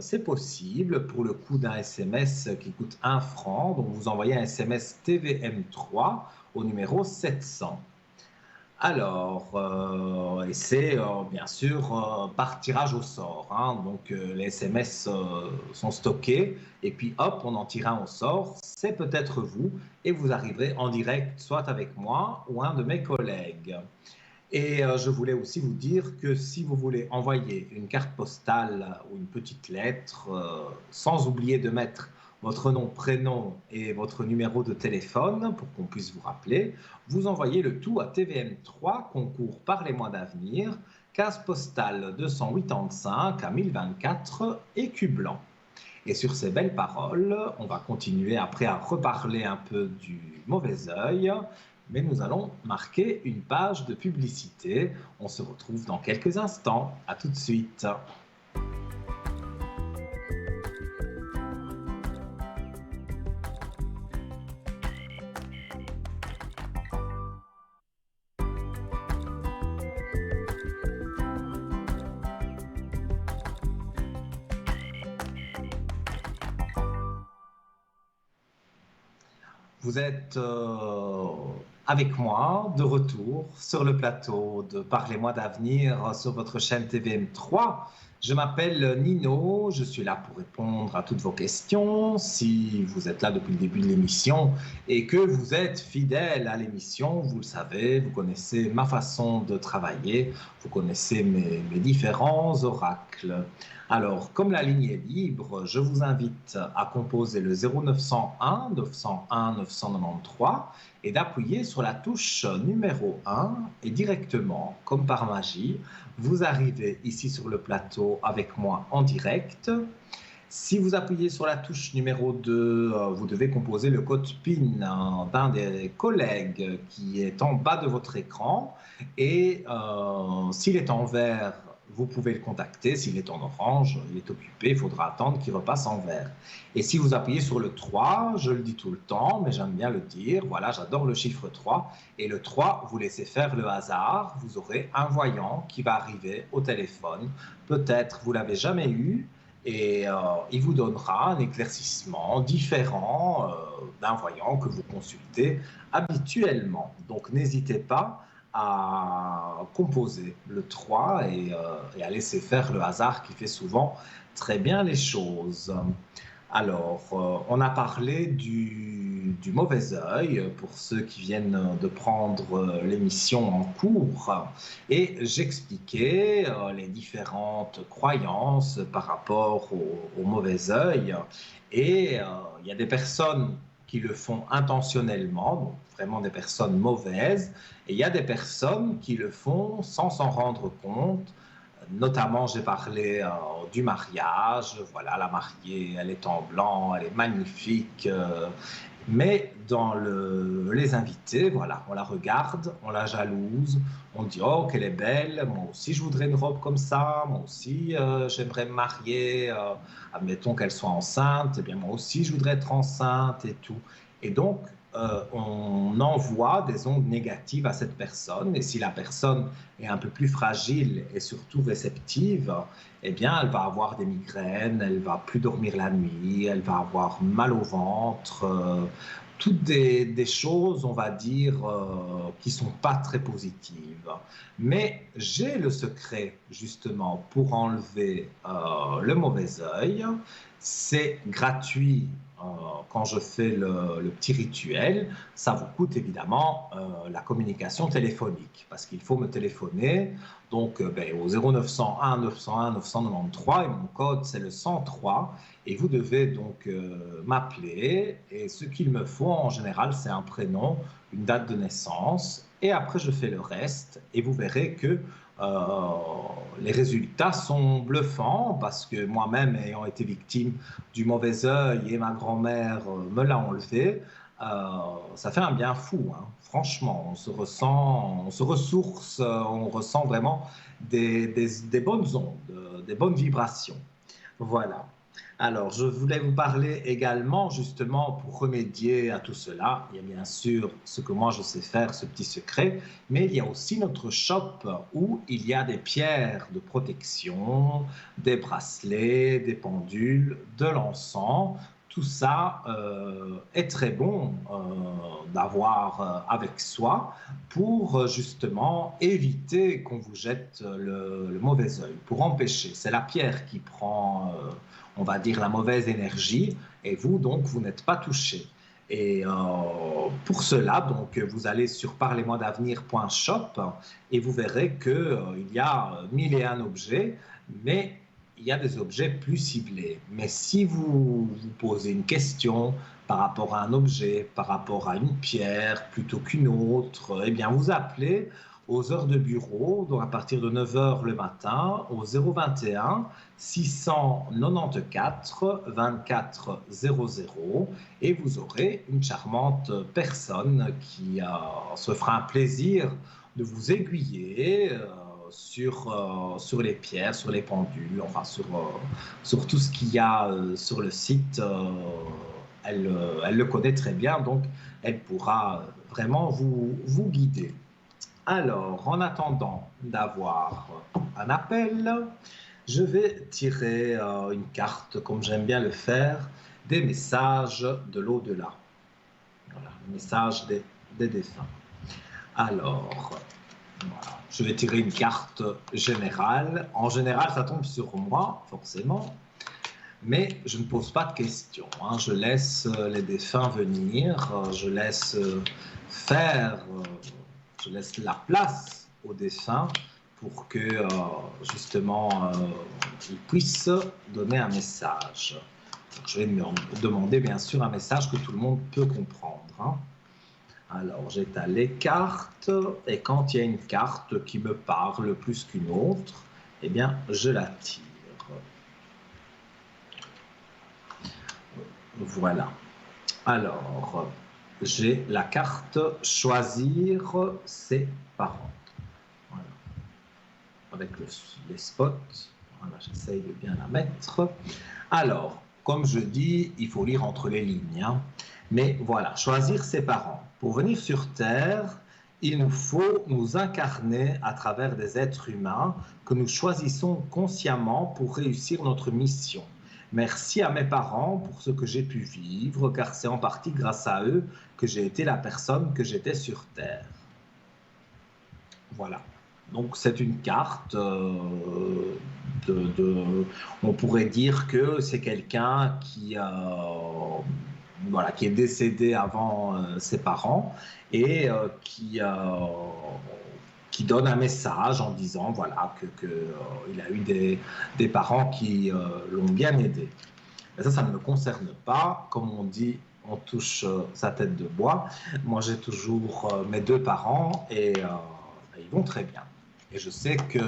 c'est possible pour le coût d'un SMS qui coûte 1 franc. Donc vous envoyez un SMS TVM3 au numéro 700. Alors, et c'est bien sûr par tirage au sort, hein. Donc les SMS sont stockés et puis hop, on en tire un au sort. C'est peut-être vous et vous arriverez en direct soit avec moi ou un de mes collègues. Et je voulais aussi vous dire que si vous voulez envoyer une carte postale ou une petite lettre, sans oublier de mettre votre nom, prénom et votre numéro de téléphone pour qu'on puisse vous rappeler, vous envoyez le tout à TVM3, concours Parlez-moi d'avenir, case postale 285 à 1024, écu blanc. Et sur ces belles paroles, on va continuer après à reparler un peu du mauvais œil, mais nous allons marquer une page de publicité. On se retrouve dans quelques instants. À tout de suite. Vous êtes avec moi de retour sur le plateau de Parlez-moi d'avenir sur votre chaîne TVM3. Je m'appelle Nino, je suis là pour répondre à toutes vos questions. Si vous êtes là depuis le début de l'émission et que vous êtes fidèle à l'émission, vous le savez, vous connaissez ma façon de travailler, vous connaissez mes différents oracles. Alors, comme la ligne est libre, je vous invite à composer le 0901 901 993 et d'appuyer sur la touche numéro 1 et directement, comme par magie, vous arrivez ici sur le plateau avec moi en direct. Si vous appuyez sur la touche numéro 2, vous devez composer le code PIN d'un des collègues qui est en bas de votre écran et s'il est en vert, vous pouvez le contacter. S'il est en orange, il est occupé, il faudra attendre qu'il repasse en vert. Et si vous appuyez sur le 3, je le dis tout le temps, mais j'aime bien le dire, voilà, j'adore le chiffre 3. Et le 3, vous laissez faire le hasard, vous aurez un voyant qui va arriver au téléphone. Peut-être vous l'avez jamais eu, et il vous donnera un éclaircissement différent d'un voyant que vous consultez habituellement. Donc n'hésitez pas à composer le 3 et à laisser faire le hasard qui fait souvent très bien les choses. Alors, on a parlé du mauvais œil pour ceux qui viennent de prendre l'émission en cours et j'expliquais les différentes croyances par rapport au mauvais œil et il y a des personnes qui le font intentionnellement, donc vraiment des personnes mauvaises, et il y a des personnes qui le font sans s'en rendre compte. Notamment, j'ai parlé du mariage. Voilà, la mariée, elle est en blanc, elle est magnifique. Mais dans les invités, voilà, on la regarde, on la jalouse, on dit oh qu'elle est belle, moi aussi je voudrais une robe comme ça, moi aussi j'aimerais me marier, admettons qu'elle soit enceinte, eh bien moi aussi je voudrais être enceinte et tout. Et donc on envoie des ondes négatives à cette personne et si la personne est un peu plus fragile et surtout réceptive, eh bien, elle va avoir des migraines, elle va plus dormir la nuit, elle va avoir mal au ventre, toutes des choses, on va dire, qui sont pas très positives. Mais j'ai le secret, justement, pour enlever le mauvais œil. C'est gratuit quand je fais le petit rituel. Ça vous coûte évidemment la communication téléphonique, parce qu'il faut me téléphoner donc au 0901 901 993 et mon code c'est le 103 et vous devez donc m'appeler et ce qu'il me faut en général c'est un prénom, une date de naissance et après je fais le reste et vous verrez que les résultats sont bluffants parce que moi-même ayant été victime du mauvais œil et ma grand-mère me l'a enlevé, ça fait un bien fou, hein. Franchement, on se ressent, on se ressource, on ressent vraiment des bonnes ondes, des bonnes vibrations. Voilà. Alors, je voulais vous parler également, justement, pour remédier à tout cela. Il y a bien sûr ce que moi je sais faire, ce petit secret, mais il y a aussi notre shop où il y a des pierres de protection, des bracelets, des pendules, de l'encens. Tout ça est très bon d'avoir avec soi pour justement éviter qu'on vous jette le mauvais œil, pour empêcher. C'est la pierre qui prend on va dire, la mauvaise énergie, et vous, donc, vous n'êtes pas touché. Et pour cela, donc, vous allez sur parlez-moi-d'avenir.shop et vous verrez qu'il y a 1001 objets, mais il y a des objets plus ciblés. Mais si vous vous posez une question par rapport à un objet, par rapport à une pierre plutôt qu'une autre, eh bien, vous appelez aux heures de bureau, donc à partir de 9 heures le matin, au 021 694 24 00 et vous aurez une charmante personne qui se fera un plaisir de vous aiguiller sur les pierres, sur les pendules, enfin sur tout ce qu'il y a sur le site. Elle le connaît très bien, donc elle pourra vraiment vous guider. Alors, en attendant d'avoir un appel, je vais tirer une carte, comme j'aime bien le faire, des messages de l'au-delà. Voilà, le message des défunts. Alors, voilà, je vais tirer une carte générale. En général, ça tombe sur moi, forcément. Mais je ne pose pas de questions, hein. Je laisse les défunts venir, je laisse faire... je laisse la place aux défunts pour que justement ils puissent donner un message. Donc, je vais me demander bien sûr un message que tout le monde peut comprendre, hein. Alors j'étale les cartes et quand il y a une carte qui me parle plus qu'une autre, eh bien je la tire. Voilà. Alors j'ai la carte choisir ses parents. Voilà. avec les spots. Voilà, j'essaye de bien la mettre. Alors, comme je dis, il faut lire entre les lignes. Hein. Mais voilà, choisir ses parents. Pour venir sur Terre, il nous faut nous incarner à travers des êtres humains que nous choisissons consciemment pour réussir notre mission. Merci à mes parents pour ce que j'ai pu vivre, car c'est en partie grâce à eux que j'ai été la personne que j'étais sur Terre. Voilà. Donc c'est une carte on pourrait dire que c'est quelqu'un qui est décédé avant ses parents et qui donne un message en disant voilà il a eu des parents qui l'ont bien aidé. Mais ça ne me concerne pas. Comme on dit, on touche sa tête de bois. Moi, j'ai toujours mes 2 parents et ils vont très bien. Et je sais que,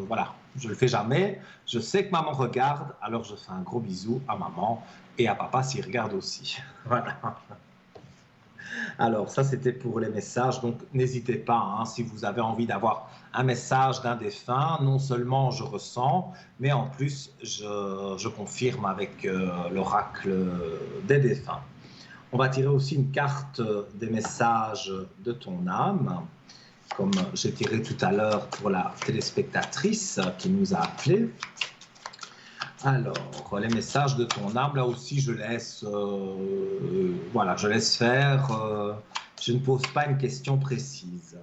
voilà, je ne le fais jamais. Je sais que maman regarde, alors je fais un gros bisou à maman et à papa s'il regarde aussi. Voilà. Alors, ça, c'était pour les messages. Donc, n'hésitez pas, hein, si vous avez envie d'avoir un message d'un défunt, non seulement je ressens, mais en plus, je confirme avec l'oracle des défunts. On va tirer aussi une carte des messages de ton âme, comme j'ai tiré tout à l'heure pour la téléspectatrice qui nous a appelés. Alors, les messages de ton âme, là aussi, je laisse faire. Je ne pose pas une question précise.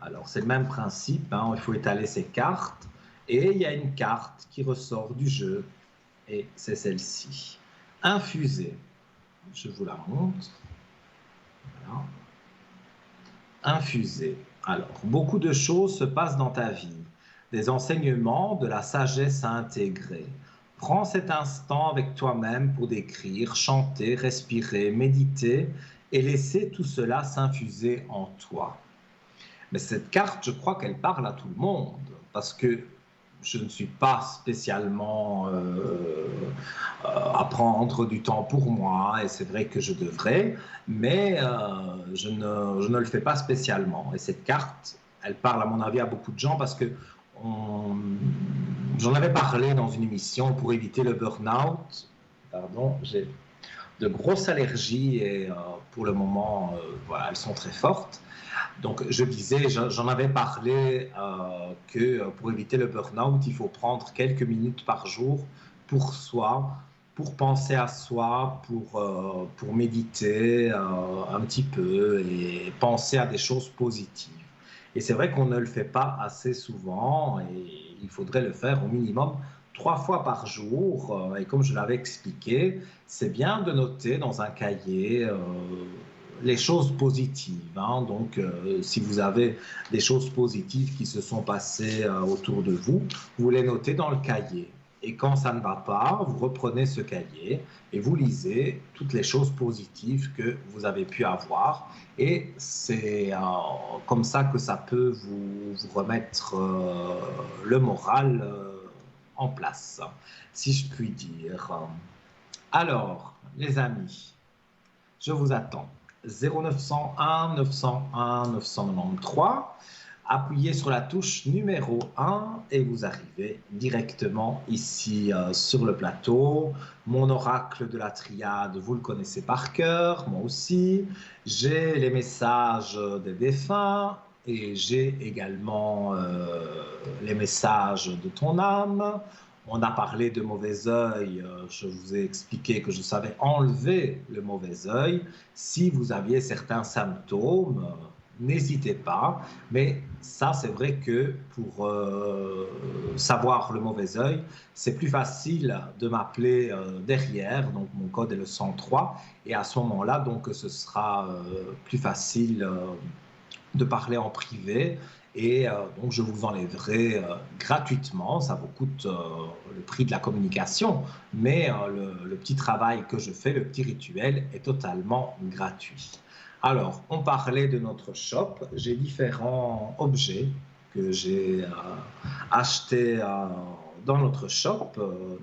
Alors, c'est le même principe, hein, il faut étaler ses cartes. Et il y a une carte qui ressort du jeu, et c'est celle-ci. Infusée. Je vous la montre. Voilà. Infusée. Alors, beaucoup de choses se passent dans ta vie. Des enseignements, de la sagesse à intégrer. Prends cet instant avec toi-même pour décrire, chanter, respirer, méditer et laisser tout cela s'infuser en toi. Mais cette carte, je crois qu'elle parle à tout le monde parce que je ne suis pas spécialement à prendre du temps pour moi et c'est vrai que je devrais, mais je ne le fais pas spécialement. Et cette carte, elle parle à mon avis à beaucoup de gens parce que j'en avais parlé dans une émission pour éviter le burn-out. Pardon, j'ai de grosses allergies et pour le moment, elles sont très fortes. Donc, je disais, j'en avais parlé que pour éviter le burn-out, il faut prendre quelques minutes par jour pour soi, pour penser à soi, pour méditer un petit peu et penser à des choses positives. Et c'est vrai qu'on ne le fait pas assez souvent et il faudrait le faire au minimum 3 fois par jour. Et comme je l'avais expliqué, c'est bien de noter dans un cahier les choses positives. Hein. Donc, si vous avez des choses positives qui se sont passées autour de vous, vous les notez dans le cahier. Et quand ça ne va pas, vous reprenez ce cahier et vous lisez toutes les choses positives que vous avez pu avoir. Et c'est comme ça que ça peut vous remettre le moral en place, si je puis dire. Alors, les amis, je vous attends. 0901 901 993. Appuyez sur la touche numéro 1 et vous arrivez directement ici sur le plateau. Mon oracle de la triade, vous le connaissez par cœur, moi aussi. J'ai les messages des défunts et j'ai également les messages de ton âme. On a parlé de mauvais œil, je vous ai expliqué que je savais enlever le mauvais œil. Si vous aviez certains symptômes, n'hésitez pas, mais ça c'est vrai que pour savoir le mauvais œil, c'est plus facile de m'appeler derrière, donc mon code est le 103, et à ce moment-là, donc ce sera plus facile de parler en privé, et donc je vous enlèverai gratuitement, ça vous coûte le prix de la communication, mais le petit travail que je fais, le petit rituel est totalement gratuit. Alors, on parlait de notre shop. J'ai différents objets que j'ai achetés dans notre shop,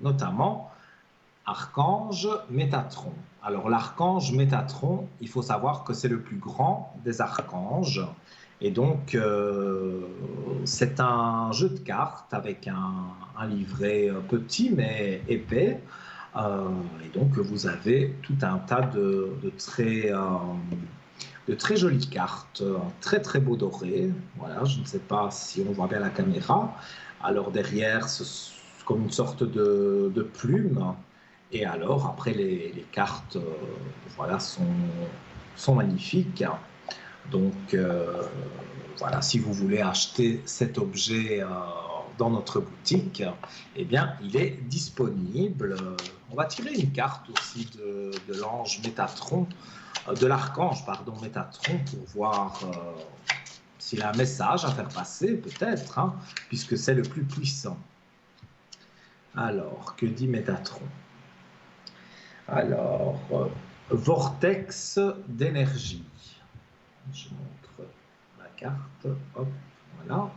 notamment Archange Métatron. Alors, l'archange Métatron, il faut savoir que c'est le plus grand des archanges Et donc, c'est un jeu de cartes avec un livret petit mais épais. Et donc, vous avez tout un tas de très jolies cartes, un très très beau doré. Voilà, je ne sais pas si on voit bien la caméra. Alors derrière, c'est comme une sorte de plume. Et alors, après, les cartes voilà, sont magnifiques. Donc, voilà, si vous voulez acheter cet objet dans notre boutique, eh bien, il est disponible. On va tirer une carte aussi de l'ange Métatron, de l'archange, pardon, Métatron, pour voir s'il a un message à faire passer, peut-être, hein, puisque c'est le plus puissant. Alors, que dit Métatron? Alors, vortex d'énergie. Je montre la carte. Hop, voilà.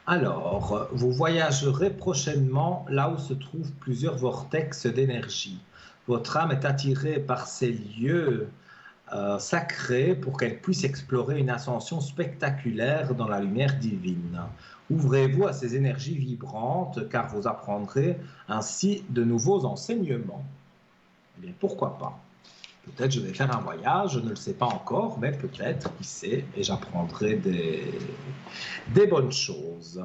Alors, vous voyagerez prochainement là où se trouvent plusieurs vortex d'énergie. Votre âme est attirée par ces lieux sacrés pour qu'elle puisse explorer une ascension spectaculaire dans la lumière divine. Ouvrez-vous à ces énergies vibrantes car vous apprendrez ainsi de nouveaux enseignements. Eh bien, pourquoi pas? Peut-être je vais faire un voyage, je ne le sais pas encore, mais peut-être, qui sait, et j'apprendrai des bonnes choses.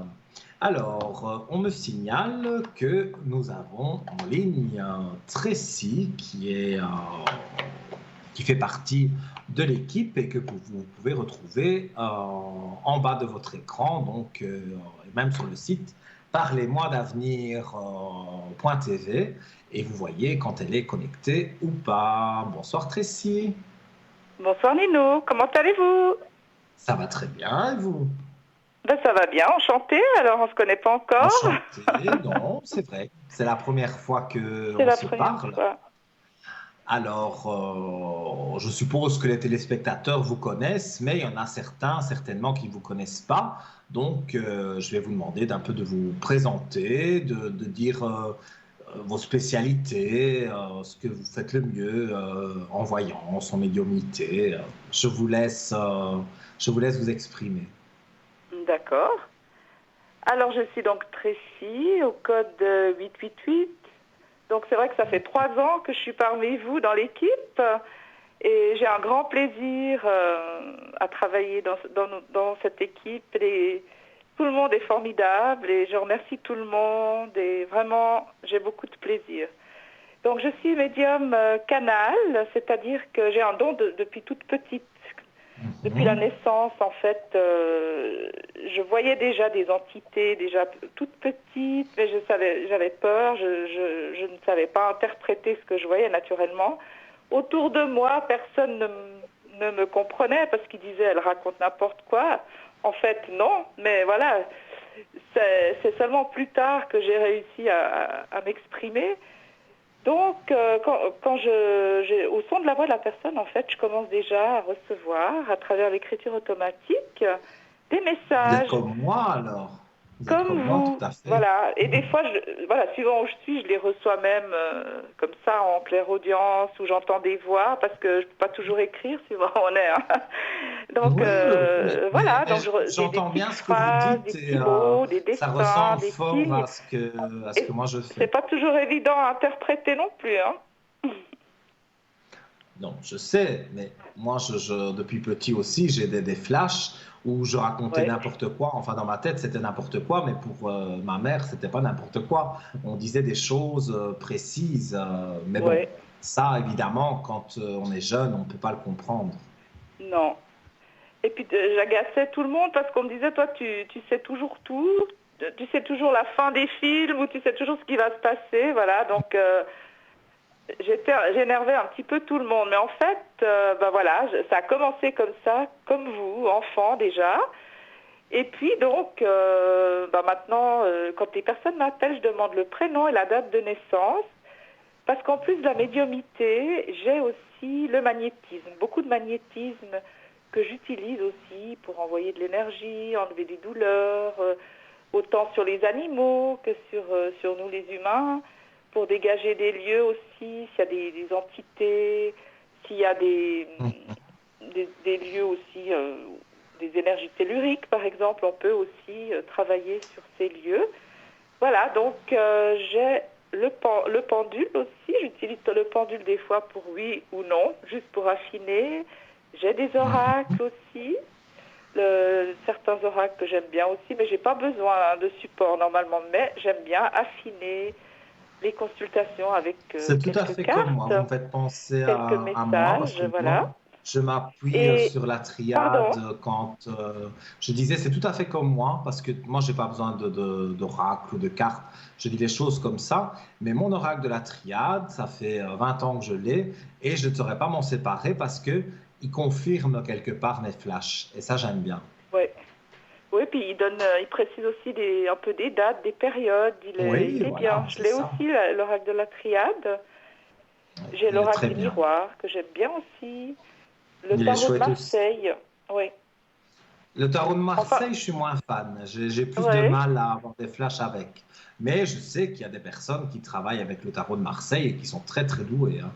Alors, on me signale que nous avons en ligne Tracy qui fait partie de l'équipe et que vous pouvez retrouver en bas de votre écran, donc même sur le site parlez-moi d'avenir.tv et vous voyez quand elle est connectée ou pas. Bonsoir Tracy. Bonsoir Nino, comment allez-vous? Ça va très bien et vous? Ben, ça va bien, enchanté, alors on se connaît pas encore. Enchanté, non, c'est vrai. C'est la première fois C'est qu'on la se première parle. fois. Alors, je suppose que les téléspectateurs vous connaissent, mais il y en a certains, certainement, qui ne vous connaissent pas. Donc, je vais vous demander d'un peu de vous présenter, de dire vos spécialités, ce que vous faites le mieux en voyance, en médiumnité. Je vous laisse vous exprimer. D'accord. Alors je suis donc Tracy, au code 888. Donc c'est vrai que ça fait 3 ans que je suis parmi vous dans l'équipe. Et j'ai un grand plaisir à travailler dans cette équipe. Tout le monde est formidable et je remercie tout le monde et vraiment j'ai beaucoup de plaisir. Donc je suis médium canal, c'est-à-dire que j'ai un don depuis toute petite. Depuis la naissance, en fait, je voyais déjà des entités, déjà toutes petites, mais j'avais peur, je ne savais pas interpréter ce que je voyais naturellement. Autour de moi, personne ne me comprenait parce qu'ils disaient elle raconte n'importe quoi. En fait, non, mais voilà, c'est seulement plus tard que j'ai réussi à m'exprimer. Donc, au son de la voix de la personne, en fait, je commence déjà à recevoir, à travers l'écriture automatique, des Vous êtes messages. comme moi alors? Vous êtes Comme comme moi, vous, tout à fait. voilà. Et des fois, suivant où je suis, je les reçois même comme ça en clairaudience, où j'entends des voix, parce que je ne peux pas toujours écrire suivant où on est. Hein. Donc Oui, voilà, donc des j'entends petites bien ce que vous phrases, des dites et petits mots, des ça dessins, ressemble des fort signes. à ce Et que moi je c'est fais. pas toujours évident à interpréter non plus. Hein. Non, je sais, mais moi, depuis petit aussi, j'ai des flashs où je racontais Oui. n'importe quoi. Enfin, dans ma tête, c'était n'importe quoi, mais pour ma mère, c'était pas n'importe quoi. On disait des choses précises, mais bon, Oui. ça, évidemment, quand on est jeune, on ne peut pas le comprendre. Non. Et puis j'agaçais tout le monde parce qu'on me disait, toi, tu sais toujours tout, tu sais toujours la fin des films ou tu sais toujours ce qui va se passer, voilà. Donc j'énervais un petit peu tout le monde. Mais en fait, voilà, ça a commencé comme ça, comme vous, enfant déjà. Et puis donc, maintenant, quand les personnes m'appellent, je demande le prénom et la date de naissance. Parce qu'en plus de la médiumnité, j'ai aussi le magnétisme, beaucoup de magnétisme que j'utilise aussi pour envoyer de l'énergie, enlever des douleurs, autant sur les animaux que sur nous les humains, pour dégager des lieux aussi, s'il y a des entités, s'il y a des lieux aussi des énergies telluriques, par exemple. On peut aussi travailler sur ces lieux. Voilà, donc j'ai le pendule aussi. J'utilise le pendule des fois pour oui ou non, juste pour affiner. J'ai des oracles aussi. Certains oracles que j'aime bien aussi, mais j'ai pas besoin de support normalement. Mais j'aime bien affiner les consultations avec C'est tout à quelques fait comme moi. Vous cartes, me faites penser quelques à moi parce messages, que voilà. moi, je m'appuie Et sur la triade pardon. quand je disais c'est tout à fait comme moi parce que moi, j'ai pas besoin d'oracle ou de cartes. Je dis les choses comme ça. Mais mon oracle de la triade, ça fait 20 ans que je l'ai et je ne saurais pas m'en séparer parce que il confirme quelque part mes flashs. Et ça, j'aime bien. Ouais. Oui, puis il précise aussi un peu des dates, des périodes. Oui, Il est bien. voilà, Je c'est l'ai ça. aussi, l'oracle de la triade. J'ai Il est l'oracle très des bien. miroirs, que j'aime bien aussi. Le Il est tarot de chouette aussi. Marseille. Oui. Le tarot de Enfin, Marseille, je suis moins fan. J'ai plus de oui. mal à avoir des flashs avec. Mais je sais qu'il y a des personnes qui travaillent avec le tarot de Marseille et qui sont très très douées, hein.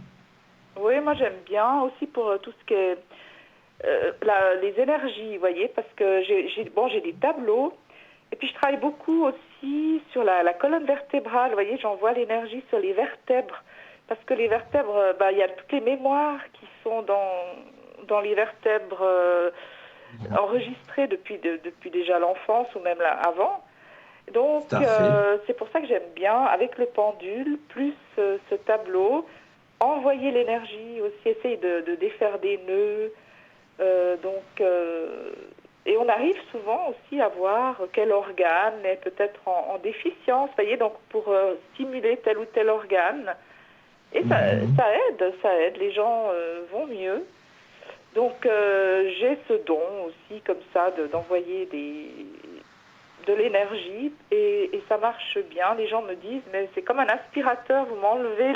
Oui, moi j'aime bien aussi pour tout ce qui est les énergies, vous voyez, parce que j'ai des tableaux. Et puis je travaille beaucoup aussi sur la colonne vertébrale, vous voyez, j'envoie l'énergie sur les vertèbres. Parce que les vertèbres, il y a toutes les mémoires qui sont dans les vertèbres enregistrées depuis déjà l'enfance ou même là, avant. Tout Donc à fait. c'est pour ça que j'aime bien, avec le pendule, plus ce tableau, envoyer l'énergie aussi, essayer de défaire des nœuds. Et on arrive souvent aussi à voir quel organe est peut-être en déficience, vous voyez, donc pour stimuler tel ou tel organe. Et Mhm. ça aide, les gens vont mieux. Donc j'ai ce don aussi comme ça d'envoyer de l'énergie et ça marche bien. Les gens me disent, mais c'est comme un aspirateur, vous m'enlevez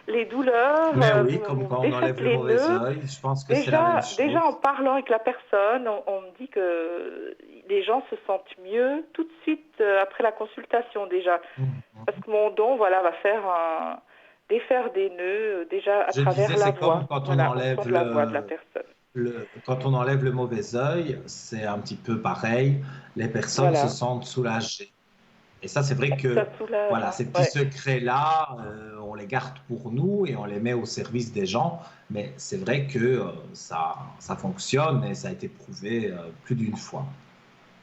les douleurs, Mais oui, comme vous me quand on défaites enlève le les mauvais nœuds. œil, je pense que c'est la même Déjà en chose. parlant avec la personne, on me dit que les gens se sentent mieux tout de suite après la consultation déjà. Parce Mhm. que mon don, voilà, va faire défaire des nœuds déjà à Je disais, travers la c'est comme voix, quand on voilà, au son enlève de la voix de la personne. quand on enlève le mauvais œil, c'est un petit peu pareil. Les personnes se Voilà. sentent soulagées. Et ça, c'est vrai Ça que soulage, voilà, hein. ces petits Ouais. secrets-là, on les garde pour nous et on les met au service des gens. Mais c'est vrai que ça fonctionne et ça a été prouvé plus d'une fois.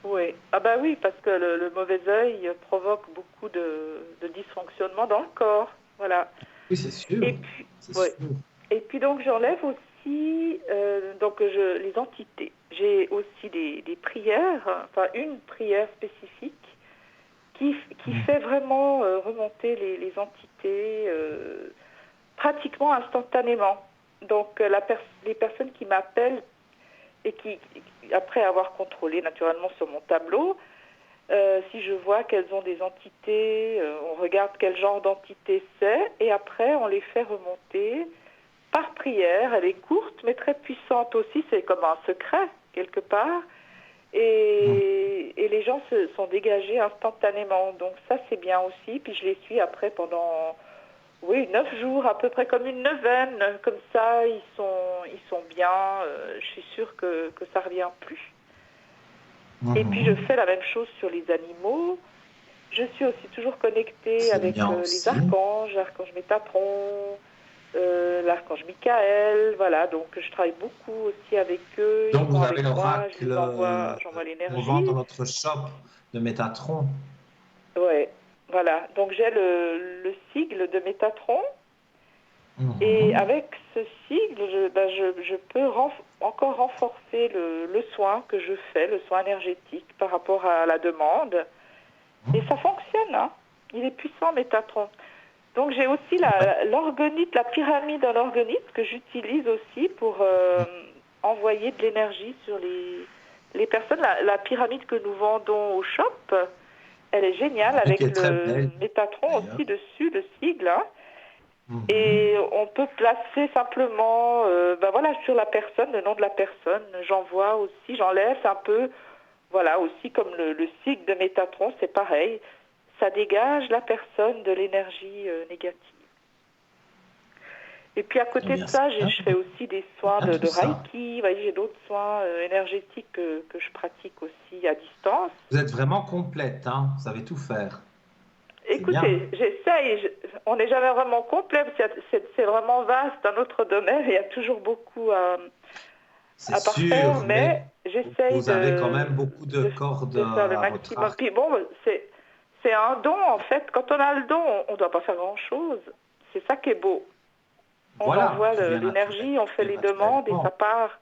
Oui, ah bah oui, parce que le mauvais œil provoque beaucoup de dysfonctionnement dans le corps, voilà. Oui, c'est sûr. Et puis, C'est oui. sûr. Et puis donc j'enlève aussi les entités. J'ai aussi des prières, enfin une prière spécifique qui fait vraiment remonter les entités pratiquement instantanément. Donc les personnes qui m'appellent et après avoir contrôlé naturellement sur mon tableau, si je vois qu'elles ont des entités, on regarde quel genre d'entité c'est, et après on les fait remonter par prière. Elle est courte mais très puissante aussi, c'est comme un secret quelque part. Et les gens se sont dégagés instantanément. Donc ça c'est bien aussi. Puis je les suis après pendant 9 jours, à peu près comme une neuvaine. Comme ça, ils sont bien. Je suis sûre que ça ne revient plus. Et puis je Mhm. fais la même chose sur les animaux. Je suis aussi toujours connectée C'est avec bien les aussi. archanges, l'archange Métatron, l'archange Michael. Voilà, donc je travaille beaucoup aussi avec eux. Ils Donc, sont vous avez avec moi, je l'oracle les envoie, j'envoie qu'on vend dans l'énergie. notre shop de Métatron. Ouais, voilà. Donc j'ai le sigle de Métatron. Et Mhm. avec ce sigle, je peux encore renforcer le soin que je fais, le soin énergétique par rapport à la demande. Et ça fonctionne, hein. Il est puissant, Métatron. Donc j'ai aussi l'orgonite, la pyramide en orgonite que j'utilise aussi pour envoyer de l'énergie sur les personnes. La pyramide que nous vendons au shop, elle est géniale Et qui avec est très le belle, Métatron d'ailleurs. aussi dessus, le sigle, hein. Mhm. Et on peut placer simplement voilà, sur la personne, le nom de la personne. J'envoie aussi, j'enlève un peu, voilà, aussi comme le sigle de Métatron, c'est pareil. Ça dégage la personne de l'énergie négative. Et puis à Eh côté de bien, c'est ça, bien, je fais aussi des soins bien tout de ça. Reiki. Vous voyez, j'ai d'autres soins énergétiques que je pratique aussi à distance. Vous êtes vraiment complète, hein? Vous savez tout faire. C'est bien. Écoutez, j'essaye. On n'est jamais vraiment complet, parce que c'est vraiment vaste, un autre domaine. Il y a toujours beaucoup C'est à parfaire, sûr, mais mais j'essaye vous avez quand même beaucoup de cordes de faire le à votre maximum. arc. Puis bon, c'est un don, en fait. Quand on a le don, on ne doit pas faire grand-chose. C'est ça qui est beau. On Voilà, envoie l'énergie, on tout fait vient les demandes et ça naturellement. part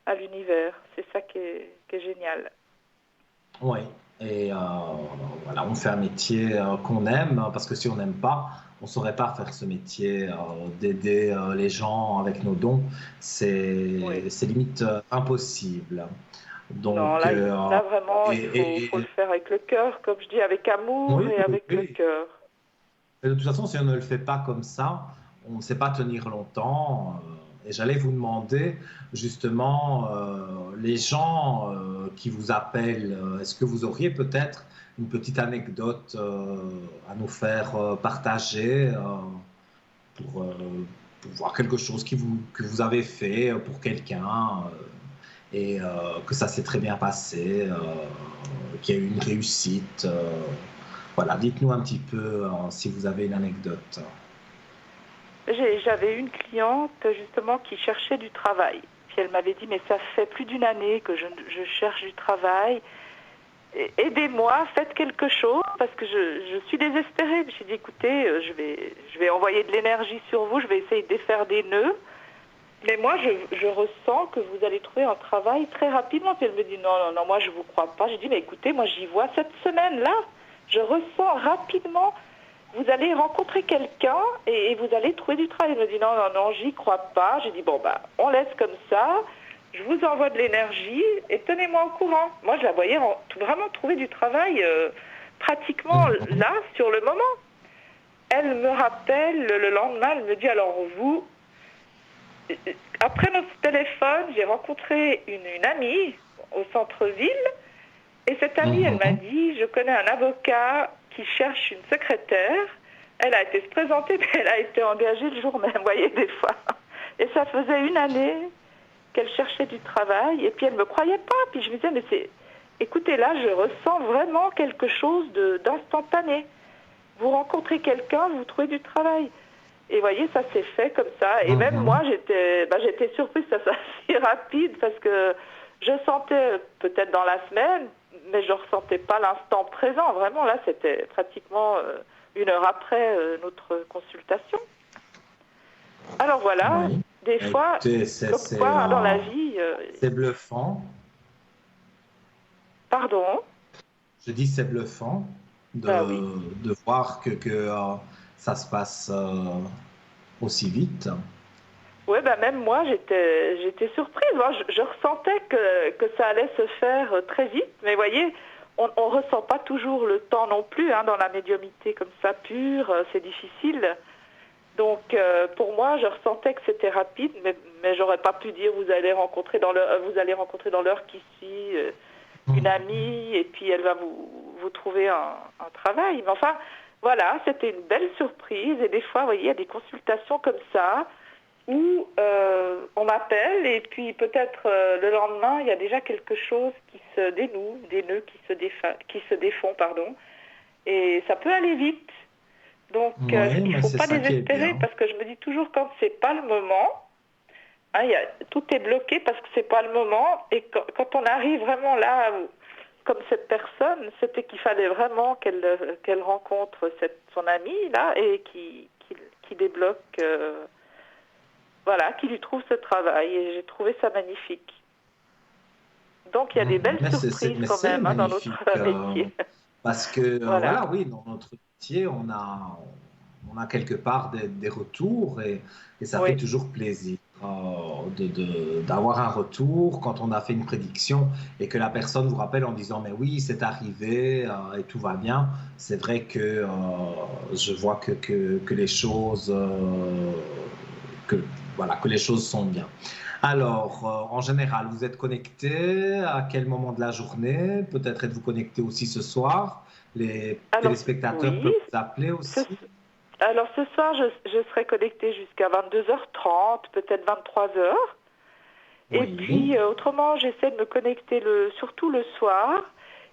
à l'univers. C'est ça qui est génial. Oui, et voilà, on fait un métier qu'on aime, parce que si on n'aime pas, on ne saurait pas faire ce métier d'aider les gens avec nos dons. Oui. C'est limite impossible. Non, Donc, là vraiment, faut le et- faire avec le cœur, comme je dis, avec amour oui, et oui, avec le oui. cœur. Et de toute façon, si on ne le fait pas comme ça, on ne sait pas tenir longtemps. Et j'allais vous demander, justement, les gens qui vous appellent, est-ce que vous auriez peut-être une petite anecdote à nous faire partager pour voir quelque chose que vous avez fait pour quelqu'un et que ça s'est très bien passé, qu'il y a eu une réussite. Voilà, dites-nous un petit peu si vous avez une anecdote. J'avais une cliente justement qui cherchait du travail. Puis elle m'avait dit, mais ça fait plus d'une année que je cherche du travail. Aidez-moi, faites quelque chose parce que je suis désespérée. J'ai dit, écoutez, je vais envoyer de l'énergie sur vous, je vais essayer de défaire des nœuds. Mais moi, je ressens que vous allez trouver un travail très rapidement. Puis elle me dit, non, non, non, moi, je ne vous crois pas. J'ai dit, mais écoutez, moi, j'y vois cette semaine-là. Je ressens rapidement, vous allez rencontrer quelqu'un et vous allez trouver du travail. Elle me dit, non, non, non, j'y crois pas. J'ai dit, bon, bah, on laisse comme ça. Je vous envoie de l'énergie et tenez-moi au courant. Moi, je la voyais vraiment trouver du travail pratiquement Mhm. là, sur le moment. Elle me rappelle le lendemain, elle me dit, alors vous... Après notre téléphone, j'ai rencontré une amie au centre-ville et cette amie, elle m'a Mhm. dit, je connais un avocat qui cherche une secrétaire. Elle a été se présenter, mais elle a été engagée le jour même, vous voyez, des fois. Et ça faisait une année qu'elle cherchait du travail et puis elle ne me croyait pas. Puis je me disais, mais écoutez, là, je ressens vraiment quelque chose d'instantané. Vous rencontrez quelqu'un, vous trouvez du travail. Et vous voyez, ça s'est fait comme ça. Et même moi, Mhm. j'étais surprise que ça soit si rapide parce que je sentais peut-être dans la semaine, mais je ne ressentais pas l'instant présent. Vraiment, là, c'était pratiquement une heure après notre consultation. Alors voilà, Oui. des fois, Écoutez, comme quoi, dans la vie, c'est bluffant. pardon, Je dis c'est bluffant bah oui. de voir que ça se passe aussi vite. Oui, bah même moi, j'étais surprise. Moi, je ressentais que ça allait se faire très vite. Mais vous voyez, on ne ressent pas toujours le temps non plus, hein, dans la médiumnité comme ça, pure, c'est difficile. Donc, pour moi, je ressentais que c'était rapide, mais j'aurais pas pu dire vous allez rencontrer dans l'heure qui suit une Mhm. amie et puis elle va vous trouver un travail. Mais enfin, voilà, c'était une belle surprise. Et des fois, vous voyez, il y a des consultations comme ça où on m'appelle et puis peut-être le lendemain, il y a déjà quelque chose qui se dénoue, des nœuds qui se défont, pardon. Et ça peut aller vite. Donc, Oui, il ne mais faut c'est pas ça qui est désespérer bien. parce que je me dis toujours quand c'est pas le moment, hein, tout est bloqué parce que c'est pas le moment. Et quand on arrive vraiment là, comme cette personne, c'était qu'il fallait vraiment qu'elle rencontre son amie là et qui débloque, voilà, qui lui trouve ce travail. Et j'ai trouvé ça magnifique. Donc, il y a des Mhm. belles surprises Mais quand c'est même, hein, dans magnifique notre métier. parce que Voilà. voilà, oui, dans notre métier, on a quelque part des retours et ça fait Oui. toujours plaisir d'avoir un retour quand on a fait une prédiction et que la personne vous rappelle en disant mais oui, c'est arrivé et tout va bien. C'est vrai que je vois que les choses que, voilà, que les choses sont bien. Alors, en général, vous êtes connecté à quel moment de la journée? Peut-être êtes-vous connecté aussi ce soir. Les Alors, téléspectateurs oui, peuvent vous appeler ce, aussi. Alors ce soir, je serai connectée jusqu'à 22h30, peut-être 23h. Et Oui. puis autrement, j'essaie de me connecter surtout le soir.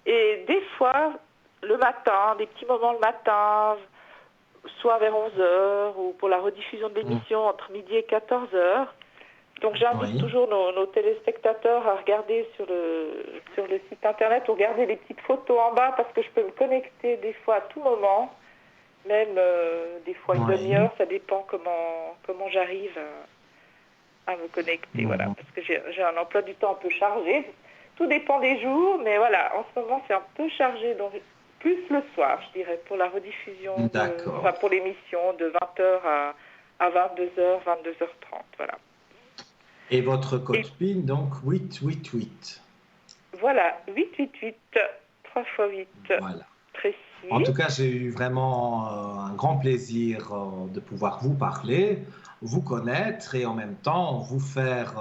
Et des fois, le matin, des petits moments le matin, soit vers 11h ou pour la rediffusion de l'émission entre midi et 14h. Donc j'invite Oui. toujours nos téléspectateurs à regarder sur le site internet ou regarder les petites photos en bas parce que je peux me connecter des fois à tout moment, même des fois une Oui. demi-heure, ça dépend comment j'arrive à me connecter, voilà, parce que j'ai un emploi du temps un peu chargé. Tout dépend des jours, mais voilà, en ce moment c'est un peu chargé, donc plus le soir, je dirais, pour la rediffusion, D'accord. pour l'émission de 20h à 22h, 22h30, voilà. Et votre code PIN, donc 888. Voilà, 888, 3 x 8, Voilà. précis. En tout cas, j'ai eu vraiment un grand plaisir de pouvoir vous parler, vous connaître et en même temps vous faire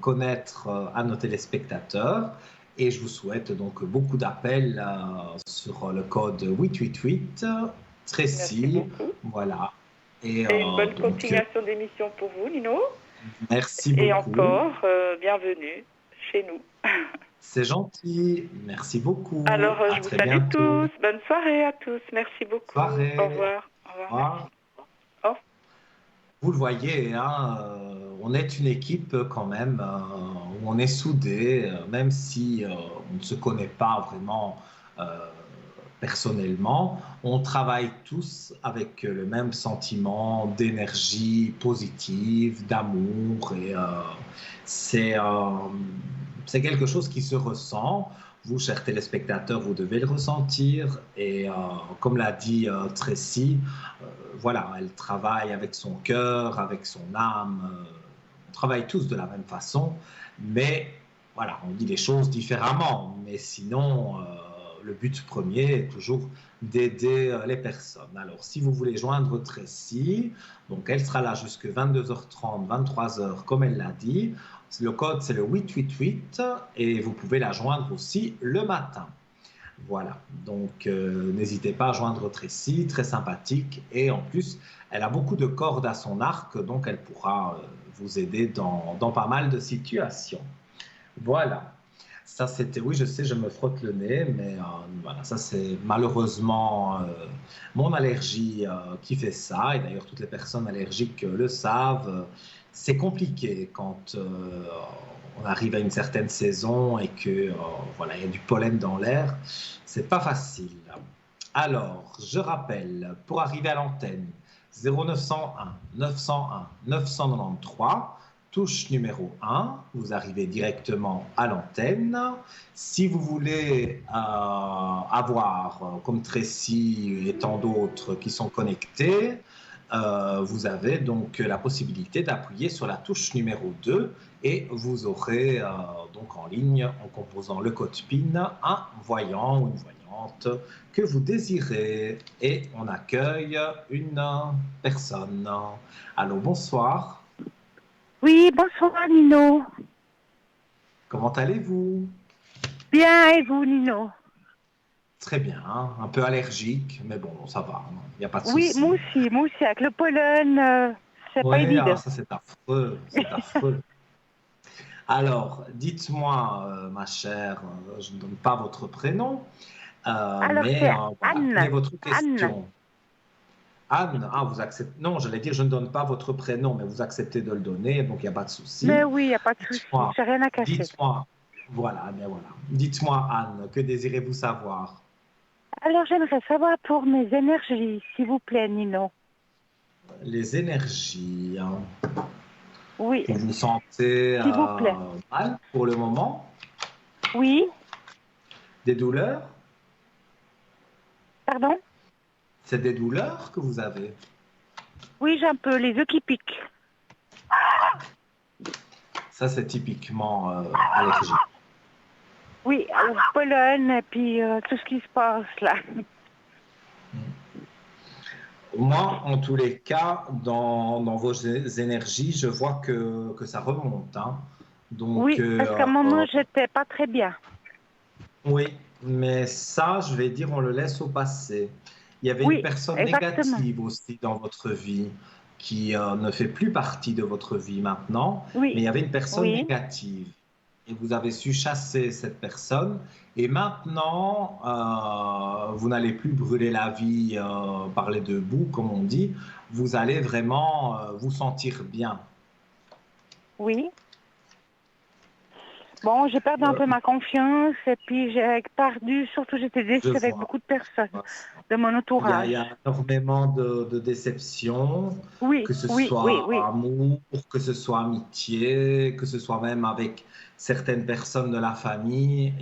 connaître à nos téléspectateurs. Et je vous souhaite donc beaucoup d'appels sur le code 888, Merci Tracy. beaucoup. Voilà. Et une bonne continuation d'émission pour vous, Nino. Merci beaucoup. Et encore, bienvenue chez nous. C'est gentil. Merci beaucoup. Alors, À je vous très salue bientôt. tous. Bonne soirée à tous. Merci beaucoup. Soirée. Au revoir. Au revoir. Au revoir. Merci. Au revoir. Vous le voyez, hein, on est une équipe quand même, où on est soudés, même si on ne se connaît pas vraiment personnellement. On travaille tous avec le même sentiment d'énergie positive, d'amour, et c'est quelque chose qui se ressent. Vous, chers téléspectateurs, vous devez le ressentir. Et comme l'a dit Tracy, voilà, elle travaille avec son cœur, avec son âme. On travaille tous de la même façon, mais voilà, on dit les choses différemment. Mais sinon, le but premier est toujours d'aider les personnes. Alors, si vous voulez joindre Tracy, donc elle sera là jusqu'à 22h30, 23h, comme elle l'a dit. Le code, c'est le 888 et vous pouvez la joindre aussi le matin. Voilà, donc n'hésitez pas à joindre Tracy, très sympathique. Et en plus, elle a beaucoup de cordes à son arc, donc elle pourra vous aider dans pas mal de situations. Voilà, ça c'était, oui je sais, je me frotte le nez, mais voilà, ça c'est malheureusement mon allergie qui fait ça. Et d'ailleurs, toutes les personnes allergiques le savent. C'est compliqué quand on arrive à une certaine saison et que voilà, il y a du pollen dans l'air. C'est pas facile. Alors, je rappelle, pour arriver à l'antenne, 0901 901 993, touche numéro 1, vous arrivez directement à l'antenne. Si vous voulez avoir, comme Tracy et tant d'autres qui sont connectés, vous avez donc la possibilité d'appuyer sur la touche numéro 2 et vous aurez donc en ligne, en composant le code PIN, un voyant ou une voyante que vous désirez. Et on accueille une personne. Allô, bonsoir. Oui, bonsoir Nino. Comment allez-vous? Bien, et vous Nino? Très bien, hein, un peu allergique, mais bon, ça va, il n'y a pas de souci. Oui, moi aussi, avec le pollen, c'est pas évident. Ça c'est affreux, c'est affreux. Alors, dites-moi, ma chère, je ne donne pas votre prénom, Alors, mais c'est voilà, Anne. quelle est votre question? Anne, vous acceptez. Non, j'allais dire, je ne donne pas votre prénom, mais vous acceptez de le donner, donc il n'y a pas de souci. Mais oui, il n'y a pas de souci, j'ai rien à cacher. Dites-moi, voilà, bien voilà. Dites-moi, Anne, que désirez-vous savoir? Alors, j'aimerais savoir pour mes énergies, s'il vous plaît, Nino. Les énergies, hein. Oui. Vous vous sentez s'il vous plaît. Mal pour le moment? Oui. Des douleurs? Pardon? C'est des douleurs que vous avez? Oui, j'ai un peu les yeux qui piquent. Ça, c'est typiquement allergique. Oui, le pollen et puis tout ce qui se passe là. Moi, en tous les cas, dans vos énergies, je vois que ça remonte. Hein. Donc, oui, parce qu'à un moment, j'étais pas très bien. Oui, mais ça, je vais dire, on le laisse au passé. Il y avait une Oui, personne exactement. négative aussi dans votre vie qui ne fait plus partie de votre vie maintenant, mais il Oui, y avait une personne oui, négative. Et vous avez su chasser cette personne. Et maintenant, vous n'allez plus brûler la vie par les deux bouts, comme on dit. Vous allez vraiment vous sentir bien. oui. Bon, j'ai perdu un Euh, peu ma confiance et puis j'ai perdu, surtout j'étais je déçue avec vois. beaucoup de personnes de mon Il y entourage. a énormément de déceptions, Oui, que ce oui, oui, soit oui, amour, que ce soit amitié, que ce soit même avec certaines personnes de la famille.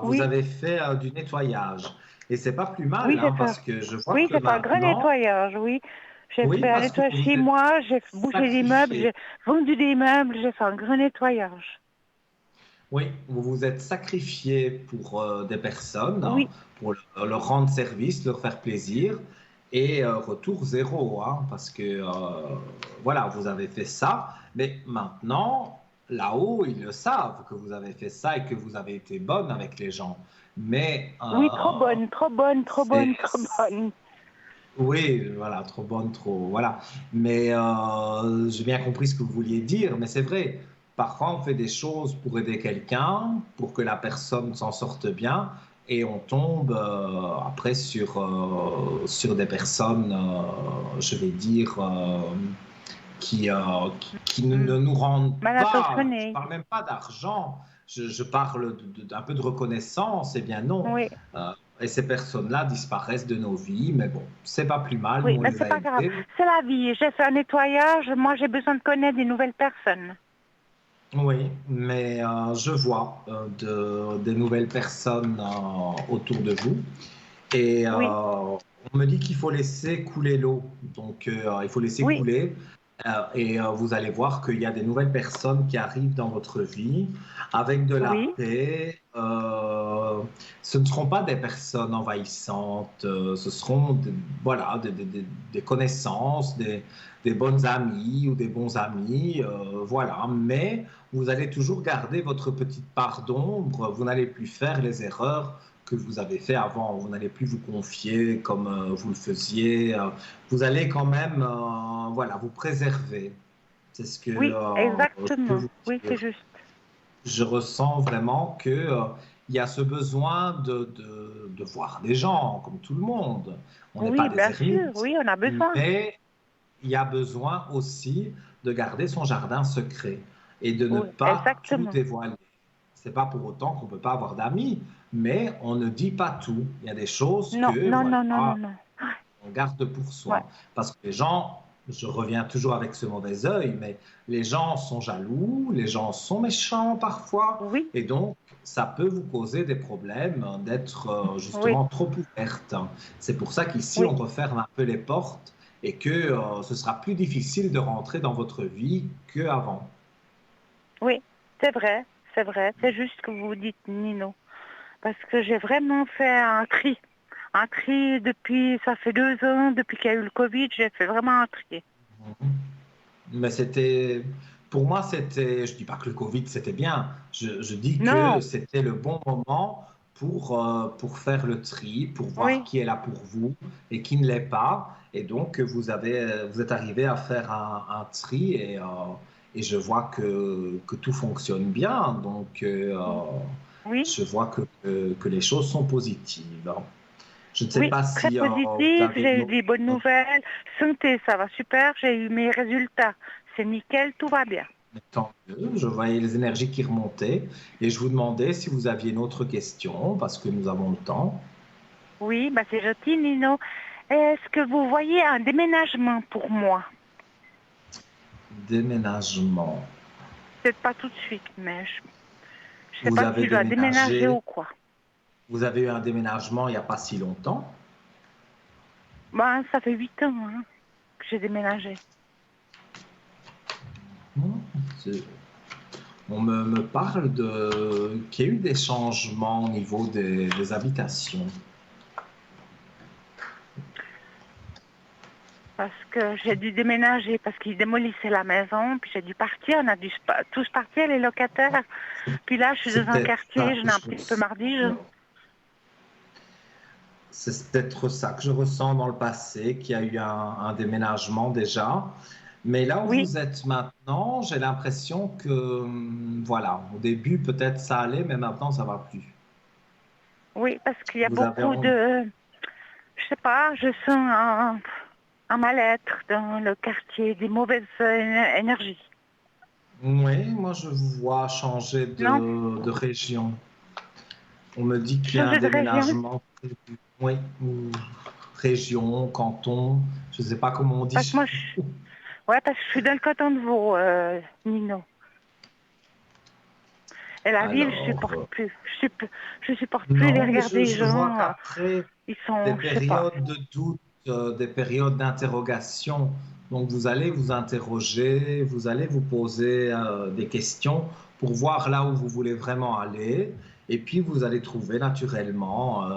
Vous oui, avez fait du nettoyage. Et c'est pas plus mal, oui, hein, parce que je vois oui, que j'ai fait un grand maintenant, nettoyage, oui. J'ai oui, fait un parce que nettoyage vous chez êtes moi, j'ai bougé des meubles, sacrifié. j'ai vendu des meubles, j'ai fait un grand nettoyage. Oui, vous vous êtes sacrifié pour des personnes, hein, Oui, pour leur rendre service, leur faire plaisir, et retour zéro, hein, parce que voilà, vous avez fait ça, mais maintenant, là-haut, ils le savent que vous avez fait ça et que vous avez été bonne avec les gens. Mais oui, trop bonne, trop bonne, trop c'est, bonne, trop bonne. oui, voilà, trop bonne, trop, voilà. Mais j'ai bien compris ce que vous vouliez dire, mais c'est vrai. Parfois, on fait des choses pour aider quelqu'un, pour que la personne s'en sorte bien, et on tombe après sur des personnes, je vais dire, qui ne Hmm. nous rendent Mal pas, je intentionné. parle même pas d'argent, je parle d'un peu de reconnaissance, eh bien non. Oui, Euh, et ces personnes-là disparaissent de nos vies, mais bon, c'est pas plus mal, nous oui, on mais les c'est a pas grave. aidés. C'est la vie. J'ai fait un nettoyage. Moi, j'ai besoin de connaître des nouvelles personnes. Oui, mais je vois des nouvelles personnes autour de vous. Et Oui, on me dit qu'il faut laisser couler l'eau. Donc, il faut laisser oui, couler. Et vous allez voir qu'il y a des nouvelles personnes qui arrivent dans votre vie avec de la oui, paix. Ce ne seront pas des personnes envahissantes. Ce seront voilà, des connaissances, des bonnes amies ou des bons amis. Voilà. Mais vous allez toujours garder votre petite part d'ombre. Vous n'allez plus faire les erreurs que vous avez fait avant. Vous n'allez plus vous confier comme vous le faisiez. Vous allez quand même, voilà, vous préserver. C'est ce que oui, je peux exactement. vous Oui, c'est dire. juste. Je ressens vraiment que il y a ce besoin de voir des gens, comme tout le monde. On n'est pas Oui, des bien sûr. ermites, Oui, on a besoin. mais il y a besoin aussi de garder son jardin secret et de ne Oui, pas tout exactement. dévoiler. C'est pas pour autant qu'on peut pas avoir d'amis, mais on ne dit pas tout. Il y a des choses Non, que, non, voilà, non, non, non, non. on garde pour Ouais. soi. Parce que les gens, je reviens toujours avec ce mauvais œil, mais les gens sont jaloux, les gens sont méchants parfois, Oui, et donc ça peut vous causer des problèmes d'être oui, justement trop ouverte. C'est pour ça qu'ici, on oui, referme un peu les portes et que ce sera plus difficile de rentrer dans votre vie qu'avant. oui. C'est vrai, c'est vrai. C'est juste ce que vous dites, Nino. Parce que j'ai vraiment fait un tri. Un tri depuis, ça fait 2 ans, depuis qu'il y a eu le Covid, j'ai fait vraiment un tri. Mais c'était, pour moi, c'était, je dis pas que le Covid c'était bien, je dis que Non, c'était le bon moment pour faire le tri, pour voir oui, qui est là pour vous et qui ne l'est pas. Et donc, vous êtes arrivé à faire un tri et je vois que tout fonctionne bien. Donc, oui, je vois que les choses sont positives. Je ne sais oui. pas Très si vous positif, avez j'ai une eu des bonnes autre. nouvelles. Santé, ça va super, j'ai eu mes résultats. C'est nickel, tout va bien. Tant mieux, je voyais les énergies qui remontaient et je vous demandais si vous aviez une autre question parce que nous avons le temps. Oui, bah c'est gentil, Nino. Est-ce que vous voyez un déménagement pour moi? Déménagement. Peut-être pas tout de suite, mais je sais Vous pas si avez je dois déménager déménagé, ou quoi. vous avez eu un déménagement il n'y a pas si longtemps. Ben, ça fait 8 ans hein, que j'ai déménagé. Non, on me parle qu'il y a eu des changements au niveau des habitations. Parce que j'ai dû déménager, parce qu'ils démolissaient la maison, puis j'ai dû partir, on a dû tous partir, les locataires. Puis là, je suis C'est dans un peut-être ça quartier, j'en que ai un petit peu mardi. c'est peut-être ça que je ressens dans le passé, qu'il y a eu un déménagement déjà. Mais là où Oui, vous êtes maintenant, j'ai l'impression que, voilà, au début peut-être ça allait, mais maintenant ça va plus. oui, parce qu'il y a Vous avez beaucoup envie. de, je sais pas, je sens un mal-être dans le quartier, des mauvaises énergies. Oui, moi je vous vois changer Non? de région. On me dit qu'il y a un Changer de région? déménagement prévu. Oui, ou région, canton, je ne sais pas comment on dit Parce que chez moi, vous. ouais, parce que je suis dans le canton de Vaud, Nino. Et la ville, je Alors, supporte plus. Je supporte plus les non, mais regarder les je vois gens. qu'après Ils des sont, je sais pas. périodes de doute, des périodes d'interrogation, donc vous allez vous interroger, vous allez vous poser des questions pour voir là où vous voulez vraiment aller, et puis vous allez trouver naturellement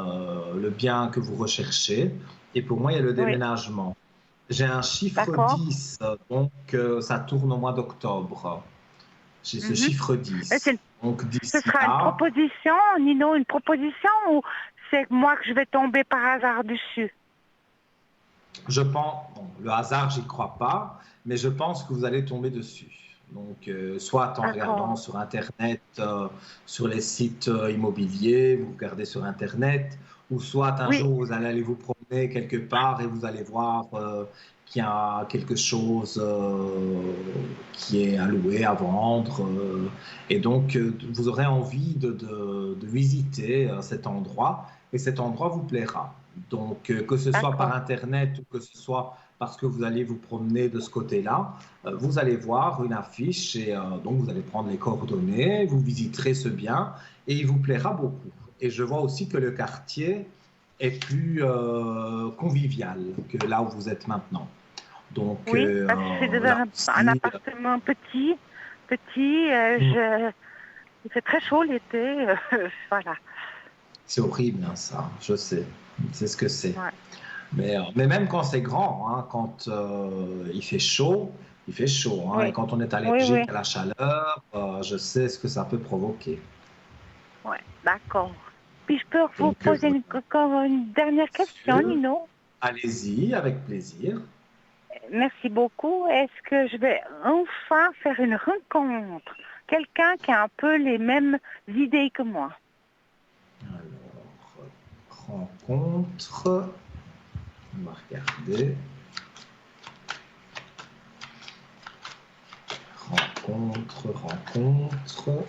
le bien que vous recherchez. Et pour moi, il y a le Oui, déménagement. J'ai un chiffre d'accord. 10, donc ça tourne au mois d'octobre. J'ai ce Mhm. chiffre Et 10. Donc ce d'ici sera une là, proposition, Nino, une proposition ou c'est moi que je vais tomber par hasard dessus? je pense, bon, le hasard, j'y crois pas, mais je pense que vous allez tomber dessus. Donc, soit en D'accord. regardant sur Internet, sur les sites immobiliers, vous regardez sur Internet, ou soit un Oui, jour vous allez aller vous promener quelque part et vous allez voir qu'il y a quelque chose qui est à louer, à vendre, et donc vous aurez envie de visiter cet endroit, et cet endroit vous plaira. Donc, que ce soit par d'accord. Internet ou que ce soit parce que vous allez vous promener de ce côté-là, vous allez voir une affiche et donc vous allez prendre les coordonnées, vous visiterez ce bien et il vous plaira beaucoup. Et je vois aussi que le quartier est plus convivial que là où vous êtes maintenant. Donc Oui, parce que je suis dans là un aussi, appartement petit, petit. Il fait très chaud l'été. Voilà. c'est horrible hein, ça, je sais, c'est ce que c'est. Ouais. Mais même quand c'est grand, hein, quand il fait chaud. Hein, et Oui, quand on est oui, oui. allergique à la chaleur, je sais ce que ça peut provoquer. Ouais, d'accord. Puis je peux vous Donc, poser voilà. encore une dernière question, Sûr. Nino. Allez-y, avec plaisir. Merci beaucoup. Est-ce que je vais enfin faire une rencontre? Quelqu'un qui a un peu les mêmes idées que moi. Alors, rencontre. On va regarder. Rencontre.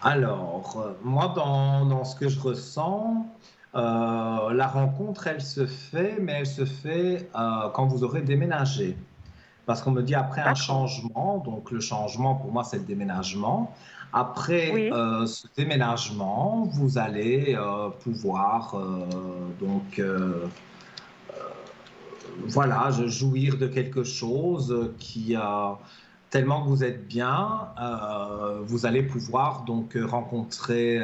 Alors, moi, dans ce que je ressens, la rencontre, elle se fait, mais elle se fait quand vous aurez déménagé. Parce qu'on me dit après un D'accord. changement, donc le changement pour moi c'est le déménagement. Après Oui. ce déménagement, vous allez pouvoir donc voilà, jouir de quelque chose qui tellement que vous êtes bien, vous allez pouvoir donc rencontrer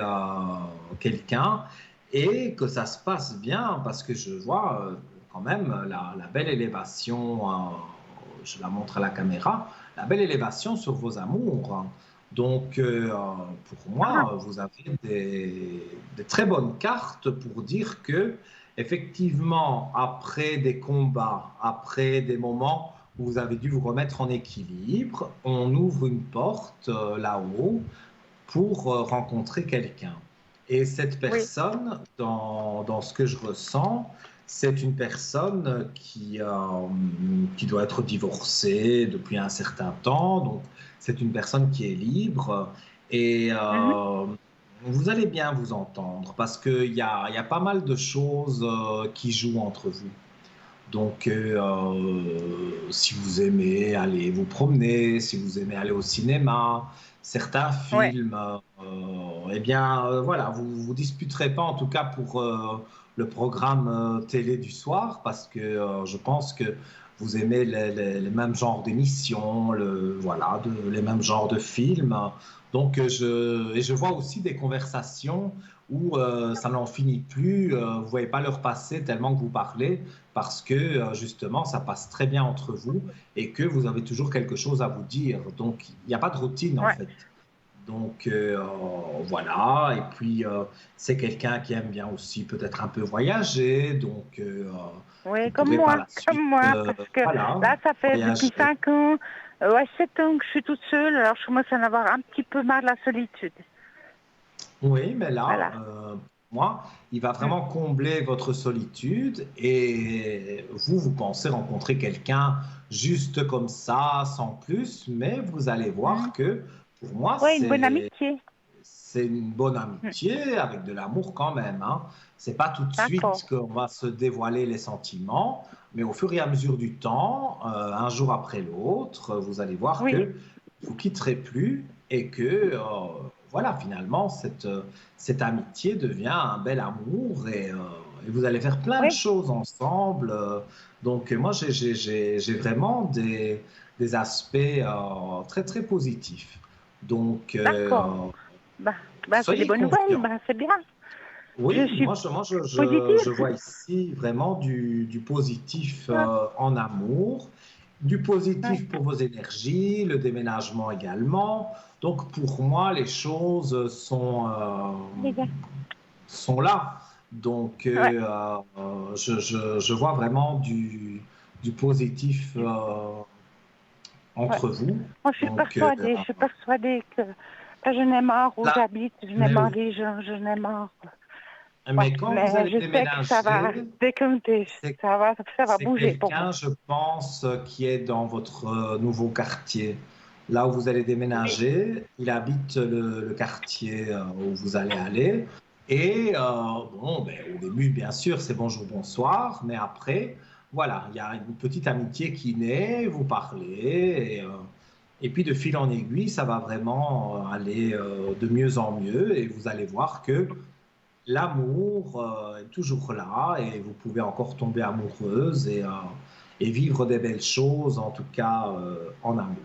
quelqu'un et que ça se passe bien parce que je vois quand même la belle élévation, je la montre à la caméra, la belle élévation sur vos amours. Hein. Donc pour Ah, moi, vous avez des très bonnes cartes pour dire que effectivement, après des combats, après des moments où vous avez dû vous remettre en équilibre, on ouvre une porte là-haut pour rencontrer quelqu'un. Et cette oui. personne, dans ce que je ressens, c'est une personne qui doit être divorcée depuis un certain temps. Donc, c'est une personne qui est libre. Et Mhm. vous allez bien vous entendre parce qu'il y a pas mal de choses qui jouent entre vous. Donc, si vous aimez aller vous promener, si vous aimez aller au cinéma, certains Ouais. films, eh bien, voilà, vous vous disputerez pas, en tout cas pour le programme télé du soir, parce que je pense que vous aimez les mêmes genres d'émissions, voilà, les mêmes genres de films. Donc, et je vois aussi des conversations où ça n'en finit plus, vous ne voyez pas leur passer tellement que vous parlez parce que justement, ça passe très bien entre vous et que vous avez toujours quelque chose à vous dire. Donc, il n'y a pas de routine en Ouais. fait. Donc voilà, et puis c'est quelqu'un qui aime bien aussi peut-être un peu voyager, donc Oui, vous pourrez par la suite, comme moi, parce que voilà, là, ça fait depuis voyager. 5 ans, 7 ans que je suis toute seule, alors je commence à en avoir un petit peu marre de la solitude. Oui, mais là, Voilà. moi, il va Mm. vraiment combler votre solitude et vous, vous pensez rencontrer quelqu'un juste comme ça, sans plus, mais vous allez Mm. voir que pour moi, Ouais, une bonne amitié. c'est une bonne Mm. amitié avec de l'amour quand même, hein. C'est pas tout de D'accord. suite qu'on va se dévoiler les sentiments, mais au fur et à mesure du temps, un jour après l'autre, vous allez voir Oui, que vous quitterez plus et que voilà, finalement, cette amitié devient un bel amour et vous allez faire plein de oui, choses ensemble. Donc moi, j'ai vraiment des aspects très très positifs. Donc, d'accord. Bah, c'est des soyez bonnes nouvelles, confiants. c'est bien. Je Oui, suis je positive. vois ici vraiment du positif Ouais, en amour, du ouais, positif pour vos énergies, le déménagement également. Donc pour moi, les choses c'est bien. sont là. Donc Ouais. je vois vraiment du positif Ouais. entre vous. Moi, Donc je suis persuadée que je n'ai marre où là, j'habite, je n'ai mais marre oui. des gens, je n'ai marre. Ouais, Mais quand vous mais allez je sais que ça va déménager, décompter, c'est ça va c'est bouger pour moi. quelqu'un, je pense, qui est dans votre nouveau quartier. Là où vous allez Oui, déménager, il habite le quartier où vous allez aller. Et bon, ben, au début, bien sûr, c'est bonjour, bonsoir. Mais après, voilà, il y a une petite amitié qui naît, vous parlez. Et puis de fil en aiguille, ça va vraiment aller de mieux en mieux. Et vous allez voir que l'amour est toujours là et vous pouvez encore tomber amoureuse et vivre des belles choses, en tout cas en amour.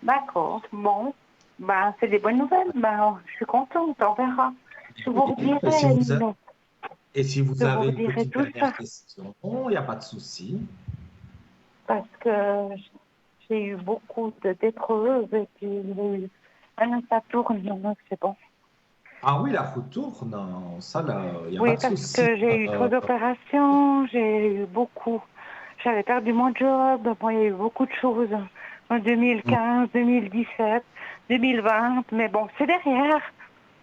d'accord. Bon, c'est des bonnes nouvelles. Je suis contente, on verra. Je vous Et si redirai, vous, Nino. et si vous Je vous avez une redirai petite tout dernière ça question, il n'y a pas de souci. parce que j'ai eu beaucoup d'épreuves et puis maintenant ça tourne, donc c'est bon. Ah oui, la roue tourne, ça, il n'y a pas Oui, de parce souci. que j'ai eu trop d'opérations, j'ai eu beaucoup. J'avais perdu mon job, bon, il y a eu beaucoup de choses en 2015, 2017, 2020, mais bon, c'est derrière.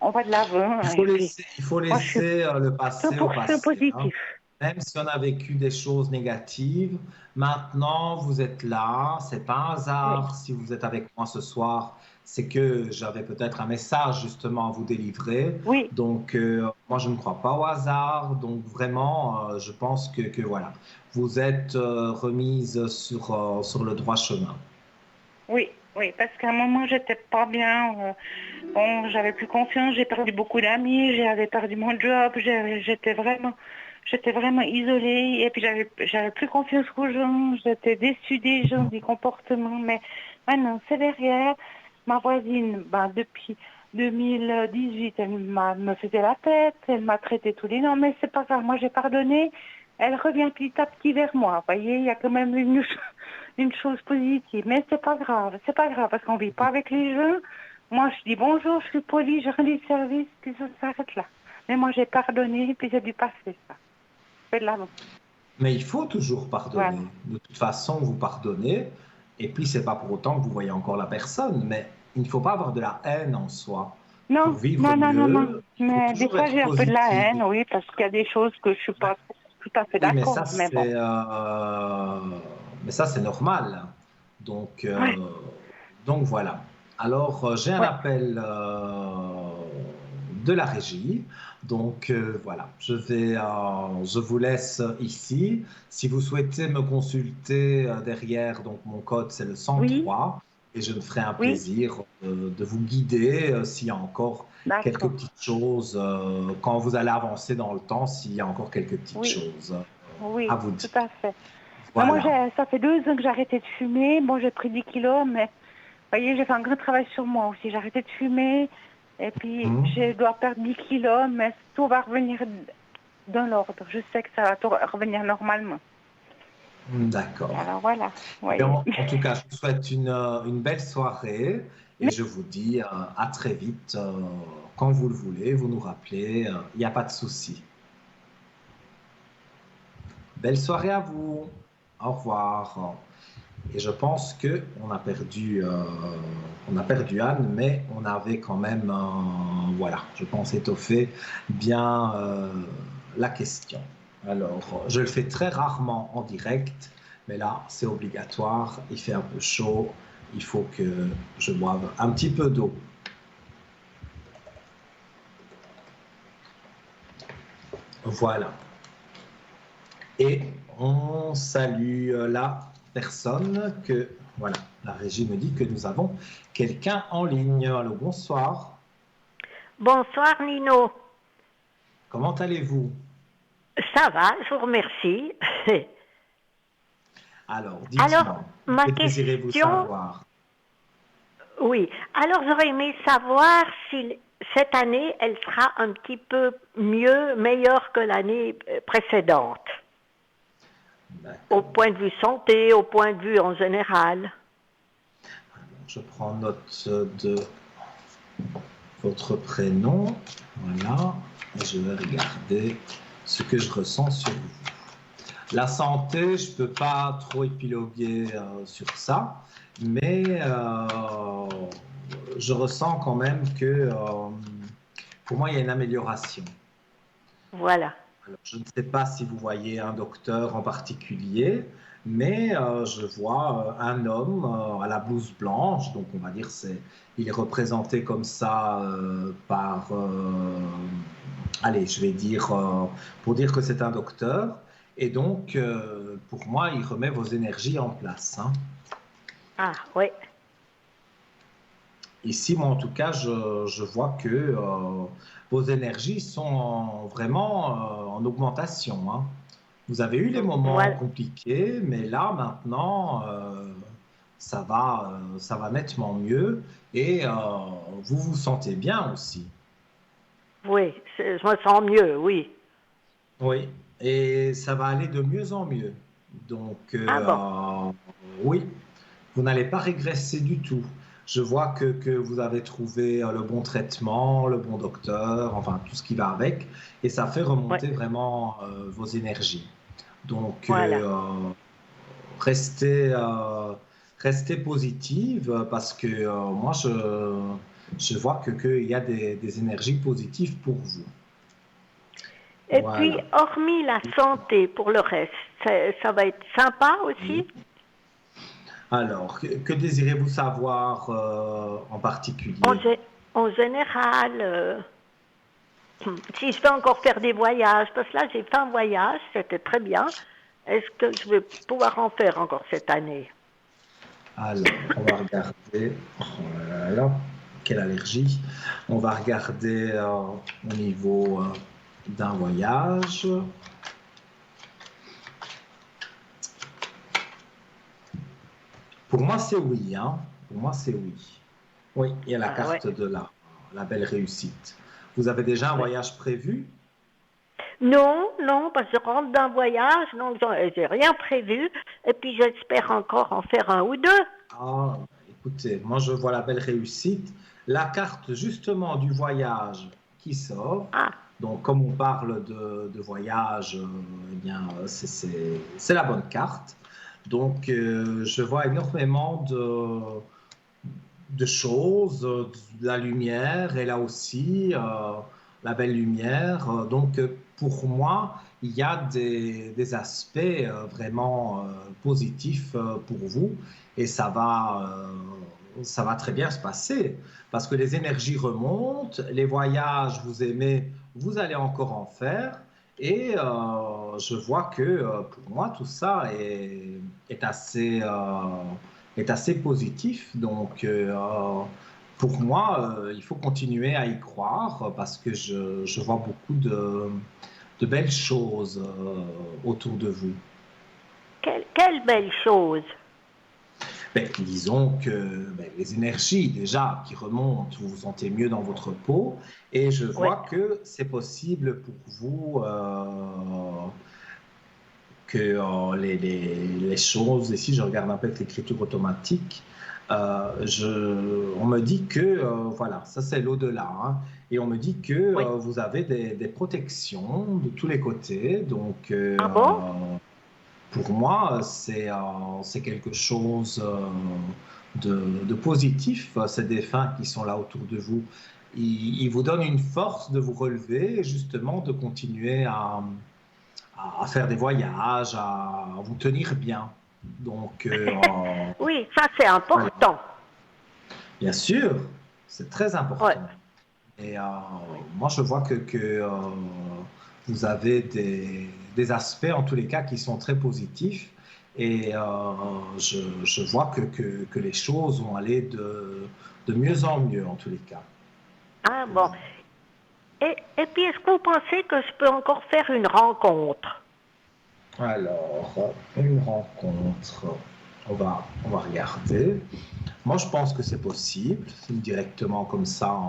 On va de l'avant et puis Il faut moi je suis laisser le passé au 100% passé, hein. positif. Même si on a vécu des choses négatives, maintenant vous êtes là. C'est pas un Oui, hasard si vous êtes avec moi ce soir. C'est que j'avais peut-être un message justement à vous délivrer. oui, Donc moi je ne crois pas au hasard. Donc vraiment, je pense que voilà, vous êtes remise sur le droit chemin. oui, oui, parce qu'à un moment j'étais pas bien. Bon, j'avais plus confiance, j'ai perdu beaucoup d'amis, j'avais perdu mon job, j'étais vraiment isolée et puis j'avais plus confiance aux gens, j'étais déçue des gens, des comportements, mais maintenant c'est derrière. Ma voisine, depuis 2018, me faisait la tête, elle m'a traité tous les noms, mais c'est pas grave, moi j'ai pardonné, elle revient petit à petit vers moi, vous voyez, il y a quand même une chose positive, mais c'est pas grave, parce qu'on vit pas avec les gens. Moi, je dis bonjour, je suis polie, je rends des services, puis ça s'arrête là. Mais moi, j'ai pardonné, puis j'ai dû passer ça. C'est de l'avant. Mais il faut toujours Voilà. pardonner. De toute façon, vous pardonnez. Et puis, c'est pas pour autant que vous voyez encore la personne. Mais il ne faut pas avoir de la haine en soi. Pour Non, vivre non, non, non, non. mieux, il faut Mais des toujours fois, être j'ai un peu de la positif. haine, oui, parce qu'il y a des choses que je suis Ben, pas tout à fait oui, d'accord, mais bon. mais ça, c'est normal. Donc, Ouais, donc voilà. Alors, j'ai un ouais. appel de la régie. Donc voilà, je vous laisse ici. Si vous souhaitez me consulter derrière, donc mon code c'est le Oui, 103 et je me ferai un oui, plaisir de vous guider s'il y a encore quelques d'accord. petites choses quand vous allez avancer dans le temps, s'il y a encore quelques petites Oui, choses à oui, vous tout dire. à fait. Mais moi, Voilà. ça fait 2 ans que j'ai arrêté de fumer. Bon, j'ai pris 10 kilos, mais vous voyez, j'ai fait un grand travail sur moi aussi. J'ai arrêté de fumer et puis Mhm. je dois perdre 10 kilos, mais tout va revenir dans l'ordre. Je sais que ça va tout revenir normalement. D'accord. Alors voilà. Oui. En tout cas, je vous souhaite une belle soirée et je vous dis à très vite. Quand vous le voulez, vous nous rappelez, il n'y a pas de souci. Belle soirée à vous. Au revoir. Et je pense que on a perdu Anne, mais on avait quand même, voilà, je pense étoffé bien la question. Alors, je le fais très rarement en direct, mais là, c'est obligatoire. Il fait un peu chaud. Il faut que je boive un petit peu d'eau. Voilà. Et on salue la personne que, voilà, la régie me dit que nous avons quelqu'un en ligne. Allô, bonsoir. Bonsoir Nino. Comment allez-vous? Ça va, je vous remercie. Alors, Alors, dites-moi, ma que désirez-vous question, savoir? oui. Alors, j'aurais aimé savoir si cette année, elle sera un petit peu mieux, meilleure que l'année précédente, au point de vue santé, au point de vue en général. Alors, je prends note de votre prénom. Voilà. Et je vais regarder ce que je ressens sur vous. La santé, je ne peux pas trop épiloguer sur ça, mais je ressens quand même que pour moi, il y a une amélioration. Voilà. Alors, je ne sais pas si vous voyez un docteur en particulier, mais je vois un homme à la blouse blanche, donc on va dire il est représenté comme ça par, allez, je vais dire, pour dire que c'est un docteur, et donc pour moi, il remet vos énergies en place. Hein. Ah, oui. Ici, moi, en tout cas, je vois que vos énergies sont vraiment en augmentation. Hein. Vous avez eu les moments Voilà. compliqués, mais là, maintenant, ça va nettement mieux et vous vous sentez bien aussi. Oui, je me sens mieux, oui. Oui, et ça va aller de mieux en mieux. Donc, Ah bon. oui, vous n'allez pas régresser du tout. Je vois que vous avez trouvé le bon traitement, le bon docteur, enfin tout ce qui va avec, et ça fait Oui, remonter vraiment vos énergies. Donc, voilà. restez, restez positive parce que moi, je vois qu'il y a des énergies positives pour vous. Et puis, Voilà. hormis la santé, pour le reste, ça va être sympa aussi? Alors, que désirez-vous savoir en En, particulier? en général, si je vais encore faire des voyages, parce que là j'ai fait un voyage, c'était très bien. Est-ce que je vais pouvoir en faire encore cette année? Alors, on va regarder. Oh là là, quelle allergie. On va regarder au niveau d'un voyage. Pour moi, c'est oui. Hein. Pour moi, c'est oui. Oui, il y a la Ah ouais, carte de la belle réussite. Vous avez déjà un ouais. voyage prévu? Non, non, parce que je rentre d'un voyage, donc j'ai rien prévu, et puis j'espère encore en faire un ou deux. Ah, écoutez, moi je vois la belle réussite. La carte justement du voyage qui sort. Ah, Donc, comme on parle de voyage, eh bien, c'est la bonne carte. Donc, je vois énormément de choses, de la lumière, et là aussi, la belle lumière. Donc, pour moi, il y a des aspects vraiment positifs pour vous, et ça va très bien se passer, parce que les énergies remontent, les voyages, vous aimez, vous allez encore en faire, et je vois que pour moi, tout ça est assez est assez positif. Donc, pour moi, il faut continuer à y croire parce que je vois beaucoup de belles choses autour de vous. quelle belle chose. Ben, disons que les énergies déjà qui remontent, vous vous sentez mieux dans votre peau et je Oui, vois que c'est possible pour vous que les choses, ici je regarde un peu avec l'écriture automatique, on me dit que, voilà, ça c'est l'au-delà, hein, et on me dit que Oui. vous avez des protections de tous les côtés, donc Ah bon? pour moi c'est quelque chose de positif, ces défunts qui sont là autour de vous. Ils vous donnent une force de vous relever et justement de continuer à faire des voyages, à vous tenir bien. Donc, Oui, ça c'est voilà. important. Bien sûr, c'est très Ouais. important. Et moi, je vois que vous avez des aspects, en tous les cas, qui sont très positifs. Et je vois que les choses vont aller de mieux en mieux, en tous les cas. Ah bon. Et puis, est-ce que vous pensez que je peux encore faire une rencontre? Alors, une rencontre, on va regarder. Moi, je pense que c'est possible, directement comme ça,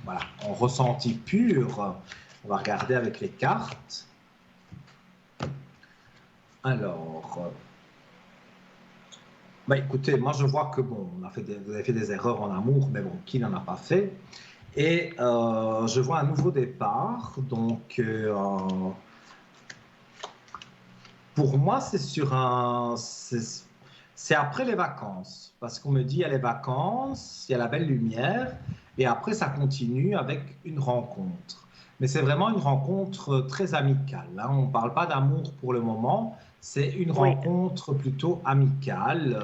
voilà, en ressenti pur. On va regarder avec les cartes. Alors, bah, écoutez, moi je vois que bon, vous avez fait des erreurs en amour, mais bon, qui n'en a pas fait? Et je vois un nouveau départ. Donc, pour moi, c'est après les vacances, parce qu'on me dit il y a les vacances, il y a la belle lumière, et après ça continue avec une rencontre. Mais c'est vraiment une rencontre très amicale, hein. On ne parle pas d'amour pour le moment, c'est une Oui, rencontre plutôt amicale,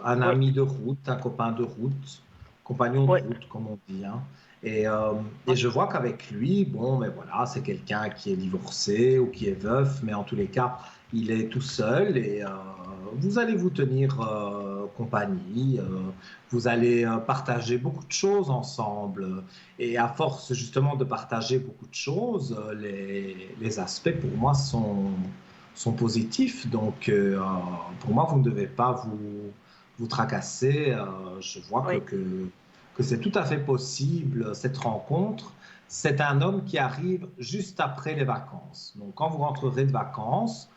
un oui, ami de route, un copain de route, compagnon de oui. route, comme on dit, hein. Et je vois qu'avec lui, bon, mais voilà, c'est quelqu'un qui est divorcé ou qui est veuf, mais en tous les cas, il est tout seul et vous allez vous tenir compagnie, vous allez partager beaucoup de choses ensemble. Et à force justement de partager beaucoup de choses, les aspects pour moi sont positifs. Donc pour moi, vous ne devez pas vous tracasser. Je vois Oui. que c'est tout à fait possible cette rencontre. C'est un homme qui arrive juste après les vacances. Donc quand vous rentrerez de vacances,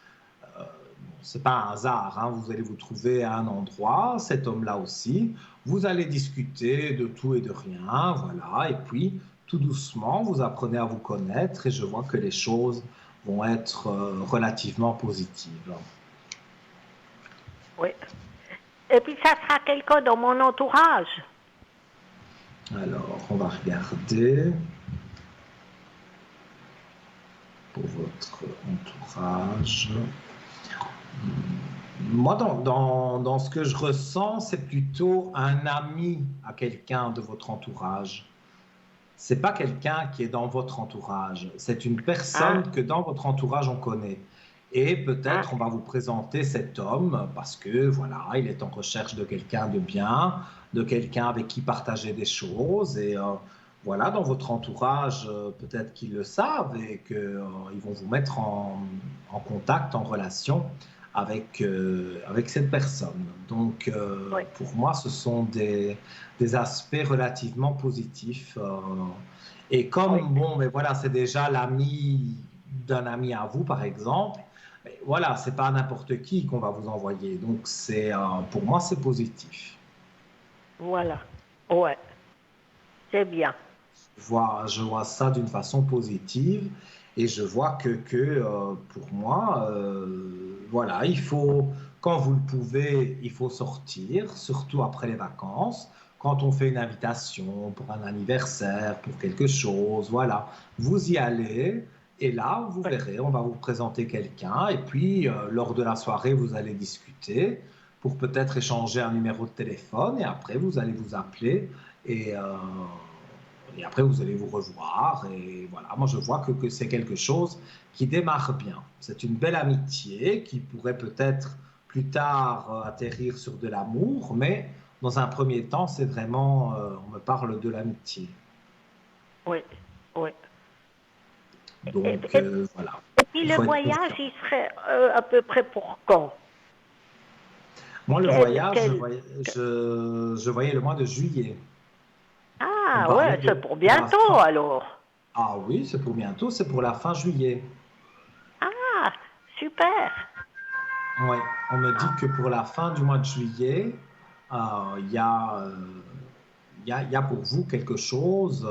c'est pas un hasard, hein, vous allez vous trouver à un endroit, cet homme-là aussi, vous allez discuter de tout et de rien, voilà, et puis tout doucement, vous apprenez à vous connaître et je vois que les choses vont être relativement positives. Oui. Et puis, ça sera quelqu'un dans mon entourage. Alors, on va regarder pour votre entourage. Moi, dans ce que je ressens, c'est plutôt un ami à quelqu'un de votre entourage. C'est pas quelqu'un qui est dans votre entourage. C'est une Ah, personne que dans votre entourage on connaît. Et ah, peut-être on va vous présenter cet homme parce que voilà, il est en recherche de quelqu'un de bien, de quelqu'un avec qui partager des choses. Et voilà, dans votre entourage, peut-être qu'ils le savent et qu'ils vont vous mettre en contact, en relation avec cette personne. Donc, oui, pour moi, ce sont des aspects relativement positifs. Et oui. comme, bon, mais voilà, c'est déjà l'ami d'un ami à vous, par exemple, mais voilà, c'est pas n'importe qui qu'on va vous envoyer. Donc, pour moi, c'est positif. Voilà. Ouais, c'est bien. Je vois ça d'une façon positive et je vois pour moi, voilà, quand vous le pouvez, il faut sortir, surtout après les vacances. Quand on fait une invitation pour un anniversaire, pour quelque chose, voilà, vous y allez et là, vous Ouais. verrez, on va vous présenter quelqu'un et puis lors de la soirée, vous allez discuter pour peut-être échanger un numéro de téléphone et après, vous allez vous appeler et, euh, et après, vous allez vous revoir. Et voilà, moi, je vois que c'est quelque chose qui démarre bien. C'est une belle amitié qui pourrait peut-être plus tard atterrir sur de l'amour, mais dans un premier temps, c'est vraiment, on me parle de l'amitié. Oui, oui. Et, Donc, et- voilà, et puis il le faut être voyage, confiant. il serait à peu près pour quand? Moi, le Quel, voyage, quel... je voyais le mois de juillet. On Ah parlait ouais, c'est pour de la bientôt fin. alors. Ah oui, c'est pour bientôt, c'est pour la fin juillet. Ah, super. Oui, on me dit que pour la fin du mois de juillet, il y a, il y a pour vous quelque chose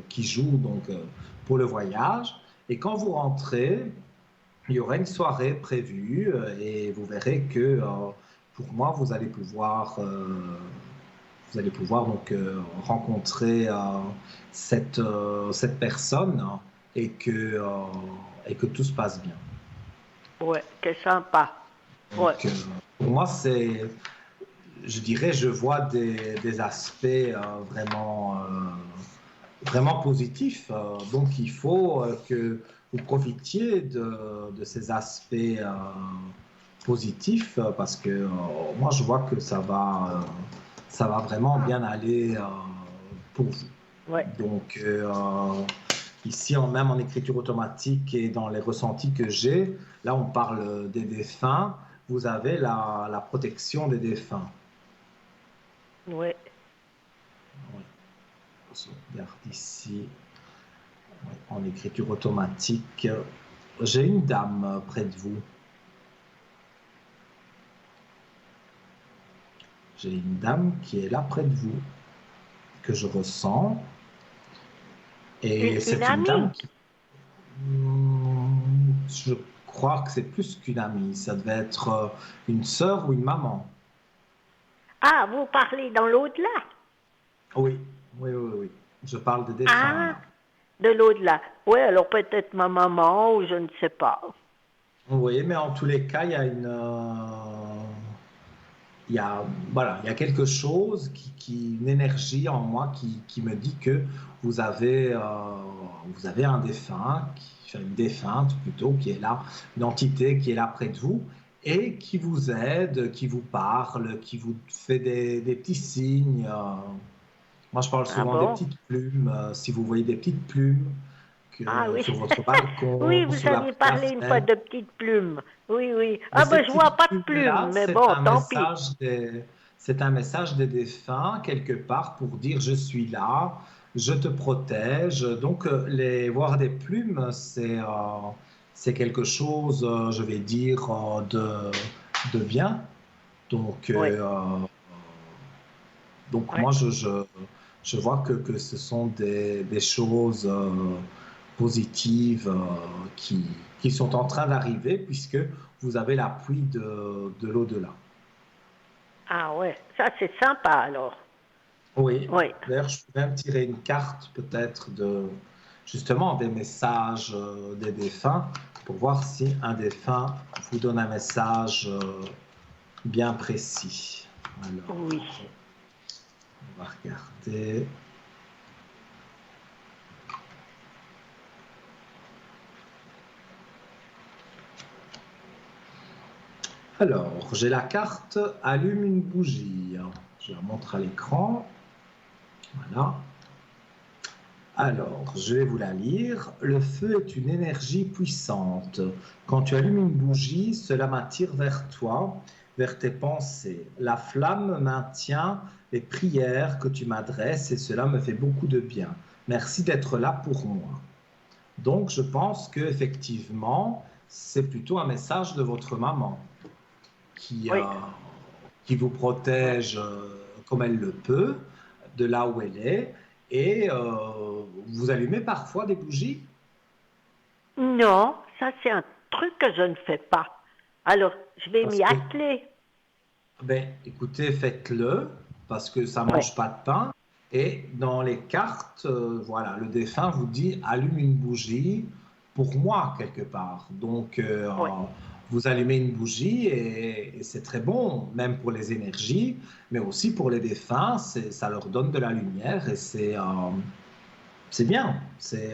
qui joue donc pour le voyage. Et quand vous rentrez, il y aura une soirée prévue et vous verrez que pour moi, vous allez pouvoir donc rencontrer cette personne et que tout se passe bien. Ouais, c'est sympa. Ouais. Donc, pour moi, je dirais, je vois des aspects vraiment positifs. Donc, il faut que vous profitiez de ces aspects positifs parce que moi, je vois que ça va vraiment bien aller pour vous. Ouais. Donc, ici, même en écriture automatique et dans les ressentis que j'ai, là, on parle des défunts. Vous avez la protection des défunts. Ouais. Oui. Je regarde ici, oui, en écriture automatique. J'ai une dame près de vous. J'ai une dame qui est là près de vous, que je ressens. Et c'est Une une dame amie. qui... Je crois que c'est plus qu'une amie. Ça devait être une sœur ou une maman. Ah, vous parlez dans l'au-delà. Oui, oui, oui, oui. Je parle des défunts, Ah, là. de l'au-delà. Oui, alors peut-être ma maman ou je ne sais pas. Oui, mais en tous les cas, il y a il y a, voilà, il y a quelque chose une énergie en moi qui me dit que vous avez, euh, vous avez un défunt, une défunte plutôt, qui est là, une entité qui est là près de vous et qui vous aide, qui vous parle, qui vous fait des petits signes. Moi, je parle Ah souvent des bon? petites plumes. Si vous voyez des petites plumes Ah oui. sur votre balcon, Oui, vous sous la, aviez la parlé une fois fenêtre, de petites plumes. Oui, oui. mais Ah ces ben je vois petites pas de plumes-là, plumes, mais bon, tant pis. c'est un message des défunts quelque part pour dire je suis là, je te protège. Donc voir des plumes, c'est quelque chose, je vais dire, de bien. Donc Oui, oui. moi je vois que ce sont des choses positives qui sont en train d'arriver puisque vous avez l'appui de l'au-delà. Ah ouais, ça c'est sympa alors. Oui, Oui. d'ailleurs, je peux même tirer une carte peut-être justement des messages des défunts pour voir si un défunt vous donne un message bien précis. Alors, Oui. on va regarder. Alors, j'ai la carte allume une bougie. Je la montre à l'écran. Voilà. Alors, je vais vous la lire. Le feu est une énergie puissante. Quand tu allumes une bougie, cela m'attire vers toi, vers tes pensées. La flamme maintient les prières que tu m'adresses et cela me fait beaucoup de bien. Merci d'être là pour moi. Donc, je pense que effectivement, c'est plutôt un message de votre maman qui, Oui. qui vous protège comme elle le peut, de là où elle est, et vous allumez parfois des bougies. Non, ça c'est un truc que je ne fais pas. Alors, je vais Parce m'y que, atteler. ben, écoutez, faites-le, parce que ça Oui. mange pas de pain. Et dans les cartes, voilà, le défunt vous dit allume une bougie pour moi quelque part. Donc, Oui. vous allumez une bougie et c'est très bon, même pour les énergies, mais aussi pour les défunts, ça leur donne de la lumière et c'est bien.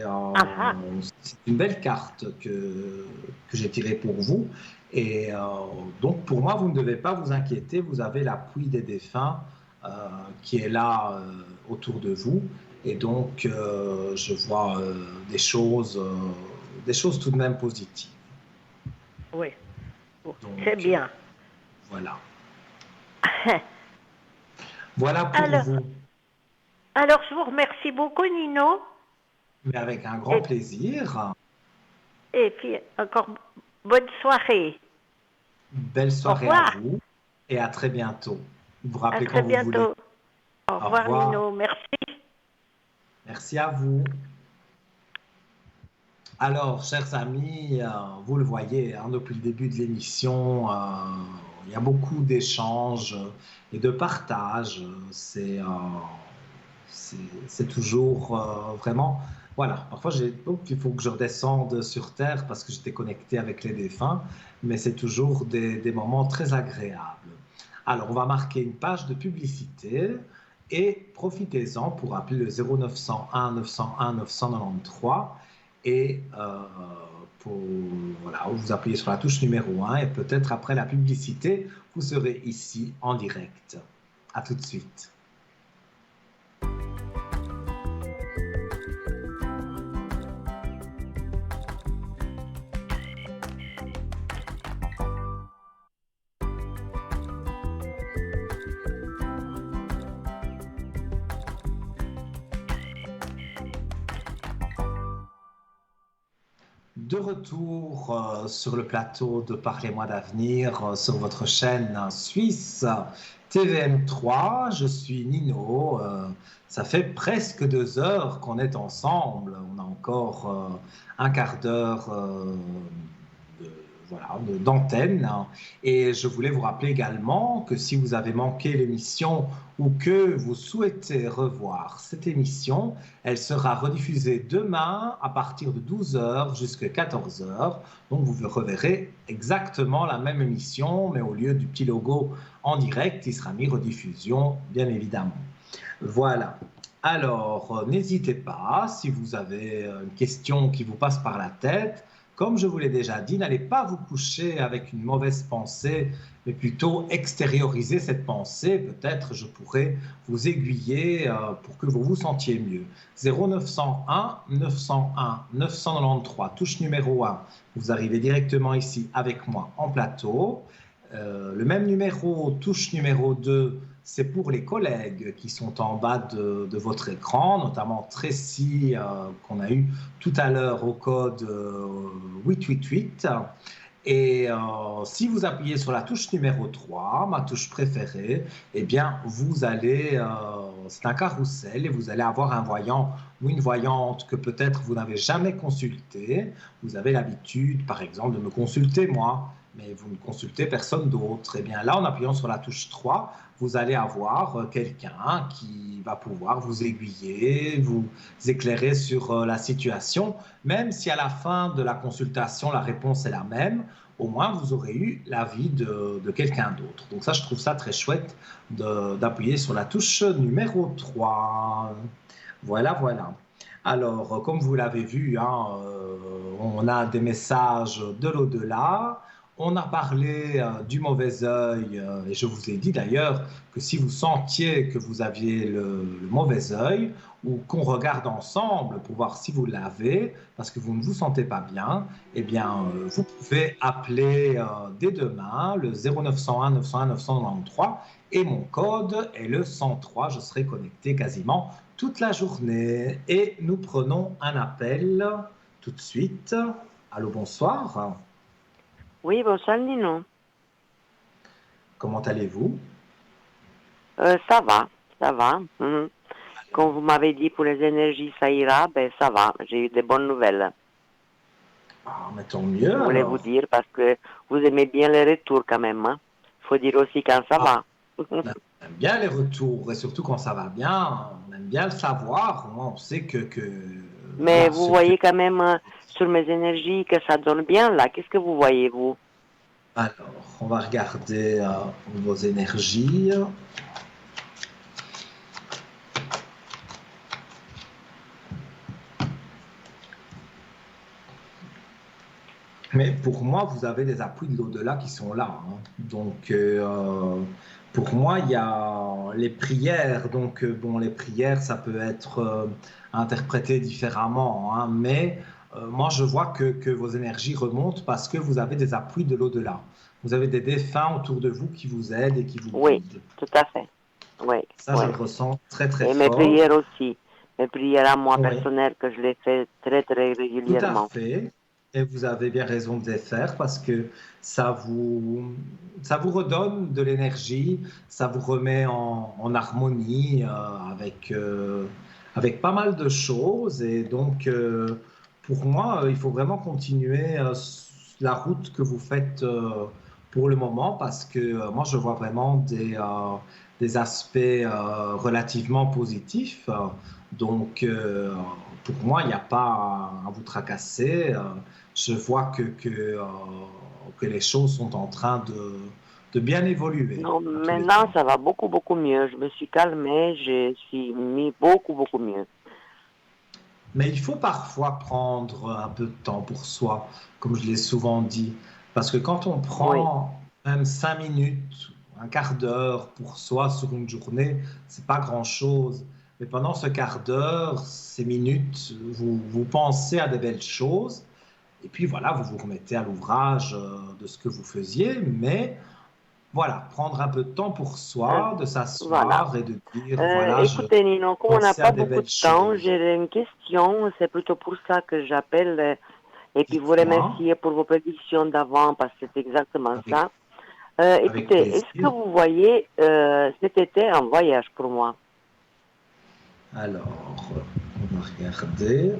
Ah ah. C'est une belle carte que j'ai tirée pour vous. Et donc, pour moi, vous ne devez pas vous inquiéter. Vous avez l'appui des défunts qui est là autour de vous. Et donc, je vois des choses tout de même positives. Oui. Bon, c'est Donc, bien. voilà. Voilà pour Alors, vous. alors, je vous remercie beaucoup, Nino. Mais avec un grand Et, plaisir. et puis, encore bonne soirée. Belle soirée à vous et à très bientôt. Vous vous rappelez quand vous voulez. Au revoir Nino, merci. Merci à vous. Alors, chers amis, vous le voyez, depuis le début de l'émission, il y a beaucoup d'échanges et de partages. C'est toujours vraiment... Voilà, parfois il faut que je redescende sur Terre parce que j'étais connecté avec les défunts, mais c'est toujours des moments très agréables. Alors, on va marquer une page de publicité et profitez-en pour appeler le 0901 901 993 et voilà, vous appuyez sur la touche numéro 1 et peut-être après la publicité, vous serez ici en direct. À tout de suite. De retour sur le plateau de Parlez-moi d'avenir sur votre chaîne suisse TVM3. Je suis Nino. Ça fait presque 2 heures qu'on est ensemble. On a encore un quart d'heure d'antenne. Et je voulais vous rappeler également que si vous avez manqué l'émission ou que vous souhaitez revoir cette émission, elle sera rediffusée demain à partir de 12h jusqu'à 14h. Donc vous reverrez exactement la même émission, mais au lieu du petit logo en direct, il sera mis rediffusion, bien évidemment. Voilà. Alors, n'hésitez pas, si vous avez une question qui vous passe par la tête, comme je vous l'ai déjà dit, n'allez pas vous coucher avec une mauvaise pensée, mais plutôt extérioriser cette pensée. Peut-être je pourrais vous aiguiller pour que vous vous sentiez mieux. 0901 901 993, touche numéro 1. Vous arrivez directement ici avec moi en plateau. Le même numéro, touche numéro 2, c'est pour les collègues qui sont en bas de votre écran, notamment Tracy qu'on a eu tout à l'heure au code 888. Et si vous appuyez sur la touche numéro 3, ma touche préférée, eh bien vous allez, c'est un carrousel et vous allez avoir un voyant ou une voyante que peut-être vous n'avez jamais consulté. Vous avez l'habitude, par exemple, de me consulter moi, mais vous ne consultez personne d'autre. Et bien là, en appuyant sur la touche 3, vous allez avoir quelqu'un qui va pouvoir vous aiguiller, vous éclairer sur la situation. Même si à la fin de la consultation, la réponse est la même, au moins vous aurez eu l'avis de quelqu'un d'autre. Donc ça, je trouve ça très chouette d'appuyer sur la touche numéro 3. Voilà, voilà. Alors, comme vous l'avez vu, on a des messages de l'au-delà. On a parlé du mauvais œil et je vous ai dit d'ailleurs que si vous sentiez que vous aviez le mauvais œil ou qu'on regarde ensemble pour voir si vous l'avez parce que vous ne vous sentez pas bien, eh bien vous pouvez appeler dès demain le 0901 901 993 et mon code est le 103. Je serai connecté quasiment toute la journée et nous prenons un appel tout de suite. Allô, bonsoir. Oui, bonsoir Nino. Comment allez-vous? Ça va, ça va. Comme vous m'avez dit pour les énergies, ça ira, ben ça va. J'ai eu des bonnes nouvelles. Ah, mais tant mieux. Je voulais vous dire parce que vous aimez bien les retours quand même. Hein. Faut dire aussi quand ça va. On aime bien les retours et surtout quand ça va bien, on aime bien le savoir. On sait que mais voilà, vous voyez quand même sur mes énergies que ça donne bien là. Qu'est-ce que vous voyez, vous? Alors, on va regarder vos énergies. Mais pour moi, vous avez des appuis de l'au-delà qui sont là. Hein. Donc, pour moi, il y a les prières. Donc, bon, les prières, ça peut être interprété différemment. Hein, mais moi, je vois que vos énergies remontent parce que vous avez des appuis de l'au-delà. Vous avez des défunts autour de vous qui vous aident et qui vous guident. Oui, tout à fait. Oui, ça, je le ressens très, très fort. Et mes prières aussi. Mes prières à moi personnelles, que je les fais très, très régulièrement. Tout à fait. Et vous avez bien raison de les faire parce que ça vous, ça vous redonne de l'énergie, ça vous remet en harmonie avec pas mal de choses. Et donc, pour moi, il faut vraiment continuer la route que vous faites pour le moment parce que moi, je vois vraiment des aspects relativement positifs. Donc, pour moi, il n'y a pas à vous tracasser. Je vois que les choses sont en train de bien évoluer, Non, à tous les cas. maintenant, ça va beaucoup, beaucoup mieux. Je me suis calmée, je suis mis beaucoup, beaucoup mieux. Mais il faut parfois prendre un peu de temps pour soi, comme je l'ai souvent dit. Parce que quand on Oui, prend même 5 minutes, un quart d'heure pour soi sur une journée, c'est pas grand-chose. Mais pendant ce quart d'heure, ces minutes, vous pensez à des belles choses. Et puis voilà, vous vous remettez à l'ouvrage de ce que vous faisiez. Mais voilà, prendre un peu de temps pour euh, soi, de voilà. s'asseoir et de dire, voilà, je Écoutez, Nino, comme on n'a pensais à pas des beaucoup belles de temps, choses. j'ai une question. C'est plutôt pour ça que j'appelle. Et puis vous Dites-moi, remercier pour vos prédictions d'avant, parce que c'est exactement avec, ça. avec Écoutez, est-ce que plaisir. vous voyez cet été un voyage pour moi? Alors, on va regarder.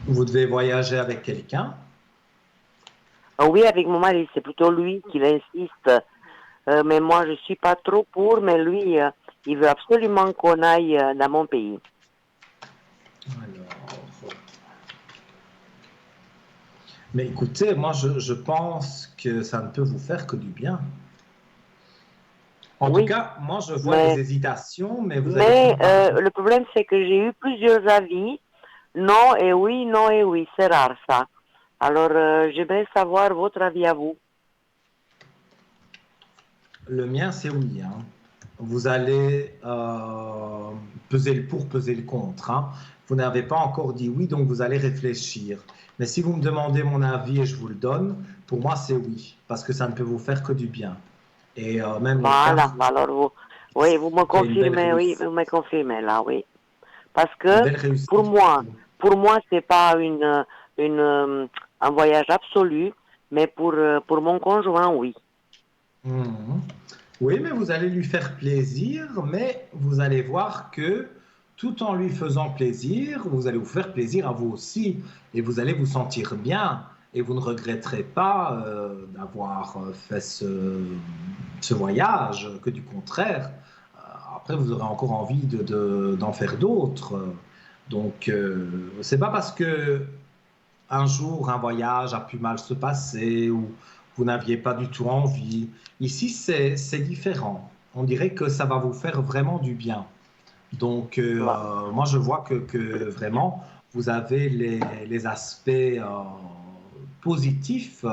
Vous devez voyager avec quelqu'un. Oui, avec mon mari, c'est plutôt lui qui insiste. Mais moi, je suis pas trop pour, mais lui, il veut absolument qu'on aille dans mon pays. Alors, mais écoutez, moi, je pense que ça ne peut vous faire que du bien. En tout Oui, cas, moi, je vois des mais, hésitations, mais vous allez mais finir par... le problème, c'est que j'ai eu plusieurs avis. Non et oui, non et oui, c'est rare ça. Alors, j'aimerais savoir votre avis à vous. Le mien, c'est oui, hein. Vous allez peser le pour, peser le contre, hein. Vous n'avez pas encore dit oui, donc vous allez réfléchir. Mais si vous me demandez mon avis et je vous le donne, pour moi, c'est oui, parce que ça ne peut vous faire que du bien. Et même les Voilà, cartes, alors vous, oui, vous me qu'il y a une belle confirmez, oui, réussite. vous me confirmez là, oui. Parce Une que belle pour réussite moi, pour vous. pour moi, c'est pas une, un voyage absolu, mais pour mon conjoint, oui. Mhm. Oui, mais vous allez lui faire plaisir, mais vous allez voir que tout en lui faisant plaisir, vous allez vous faire plaisir à vous aussi, et vous allez vous sentir bien, et vous ne regretterez pas d'avoir fait ce voyage, que du contraire. Après, vous aurez encore envie d'en faire d'autres. Donc, c'est pas parce que un jour, un voyage a pu mal se passer ou vous n'aviez pas du tout envie. Ici, c'est différent. On dirait que ça va vous faire vraiment du bien. Donc, Voilà. moi, je vois que vraiment, vous avez les aspects positifs,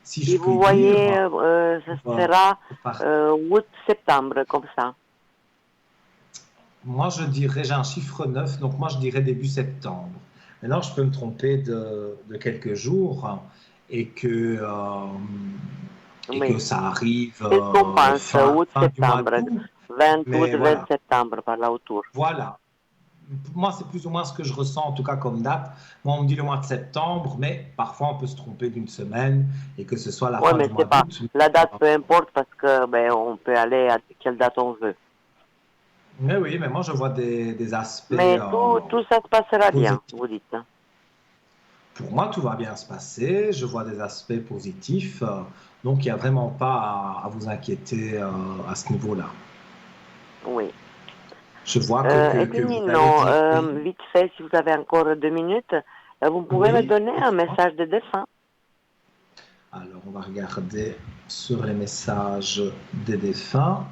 si Et je vous puis voyez, dire, ce pour, sera par- août-septembre, comme ça. moi, je dirais, j'ai un chiffre 9, donc moi, je dirais début septembre. Maintenant, je peux me tromper de quelques jours et que Oui. ça arrive Qu'est-ce qu'on pense, fin du mois août-septembre, d'août. 20 août, Mais 20 voilà, septembre, par là autour. voilà. Moi, c'est plus ou moins ce que je ressens, en tout cas comme date. Moi, on me dit le mois de septembre, mais parfois, on peut se tromper d'une semaine et que ce soit la Oui, fin mais du c'est mois pas, d'août. la date peu importe parce que, ben, on peut aller à quelle date on veut. Mais oui, mais moi, je vois des aspects Mais tout ça se passera bien, positifs. vous dites, hein. Pour moi, tout va bien se passer. Je vois des aspects positifs. Donc, il n'y a vraiment pas à vous inquiéter à ce niveau-là. Oui. Je vois Et que puis, vous allez Nino, dire oui. vite fait, si vous avez encore 2 minutes, vous pouvez me Oui, donner un dites-moi. message de défunt. Alors, on va regarder sur les messages des défunts.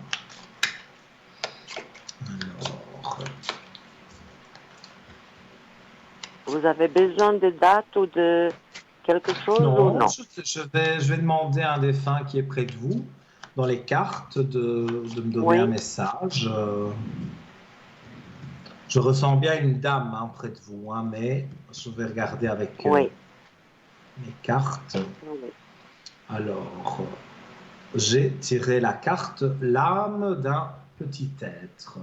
Alors, Vous avez besoin de dates ou de quelque chose ou non, non? je vais demander à un défunt qui est près de vous, dans les cartes, de me donner un Oui, message. Je ressens bien une dame hein, près de vous, hein, mais je vais regarder avec oui, mes cartes. oui. Alors, j'ai tiré la carte l'âme d'un petit être.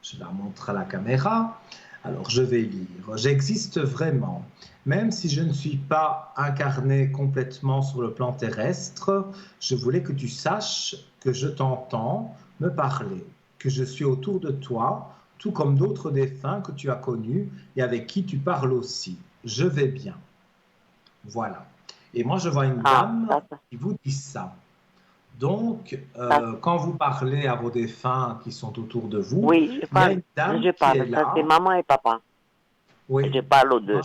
Je la montre à la caméra. Alors, je vais lire. J'existe vraiment. Même si je ne suis pas incarné complètement sur le plan terrestre, je voulais que tu saches que je t'entends me parler, que je suis autour de toi, tout comme d'autres défunts que tu as connus et avec qui tu parles aussi. Je vais bien. Voilà. Et moi, je vois une dame qui vous dit ça. Donc, quand vous parlez à vos défunts qui sont autour de vous, oui, il y a une dame qui est là. Ça, c'est maman et papa. Oui. Je parle aux deux.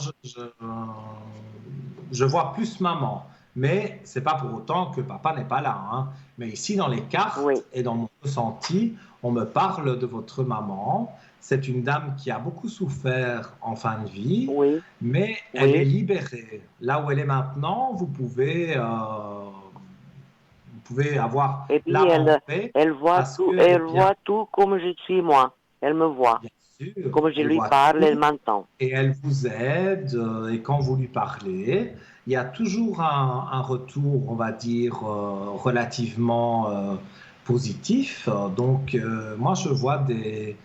Je vois plus maman, mais c'est pas pour autant que papa n'est pas là. Hein. Mais ici, dans les cartes et dans mon ressenti, on me parle de votre maman. C'est une dame qui a beaucoup souffert en fin de vie, mais elle est libérée. Là où elle est maintenant, vous pouvez avoir et puis elle voit tout comme je suis moi. Elle me voit. Bien sûr, comme je lui parle, elle m'entend. Et elle vous aide. Et quand vous lui parlez, il y a toujours un retour, on va dire, relativement positif. Donc, moi, je vois des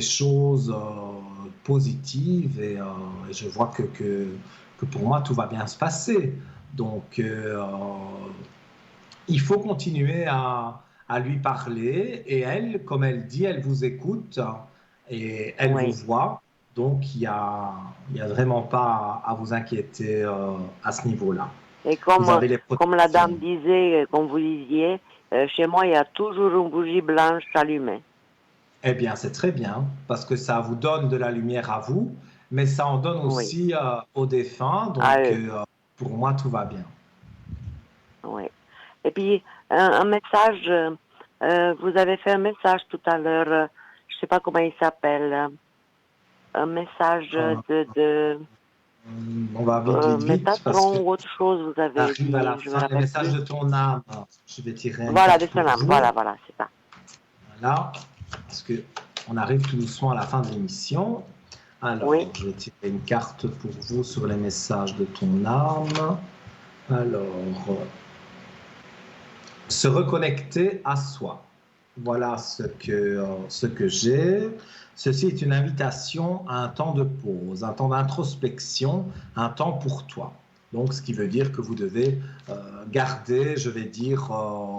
choses positives et je vois que pour moi, tout va bien se passer. Donc, il faut continuer à lui parler et elle, comme elle dit, elle vous écoute et elle vous voit. Donc, il n'y a vraiment pas à vous inquiéter à ce niveau-là. Et comme la dame disait, comme vous disiez, chez moi, il y a toujours une bougie blanche allumée. Eh bien, c'est très bien, parce que ça vous donne de la lumière à vous, mais ça en donne aussi aux défunts. Donc, pour moi, tout va bien. Oui. Et puis, un message, vous avez fait un message tout à l'heure, je ne sais pas comment il s'appelle, un message on va vite, Métatron ou autre chose, vous avez dit. À la fin, le message de ton âme. Je vais tirer voilà, de son âme, voilà, c'est ça. Voilà, parce qu'on arrive tout doucement à la fin de l'émission. Alors, je vais tirer une carte pour vous sur les messages de ton âme. Alors, se reconnecter à soi. Voilà ce que j'ai. Ceci est une invitation à un temps de pause, un temps d'introspection, un temps pour toi. Donc, ce qui veut dire que vous devez garder, je vais dire,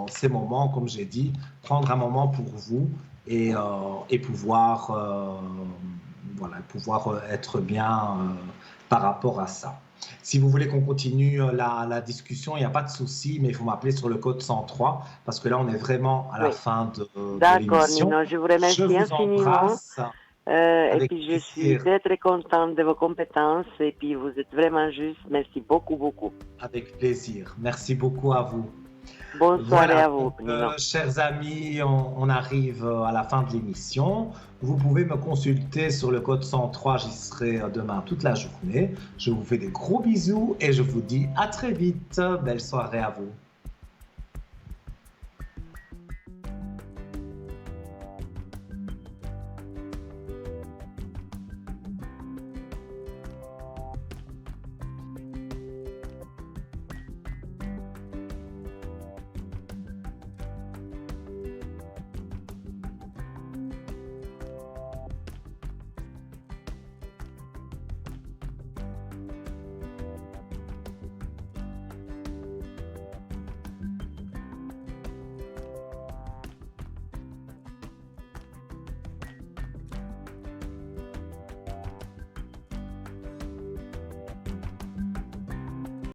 ces moments, comme j'ai dit, prendre un moment pour vous et pouvoir être bien par rapport à ça. Si vous voulez qu'on continue la discussion, il n'y a pas de souci, mais il faut m'appeler sur le code 103 parce que là, on est vraiment à la fin de l'émission. D'accord, Nino, je vous remercie infiniment. Et puis, je suis très, très contente de vos compétences et puis vous êtes vraiment juste. Merci beaucoup, beaucoup. Avec plaisir. Merci beaucoup à vous. Bonne soirée à vous. Chers amis, on arrive à la fin de l'émission. Vous pouvez me consulter sur le code 103, j'y serai demain toute la journée. Je vous fais des gros bisous et je vous dis à très vite. Belle soirée à vous.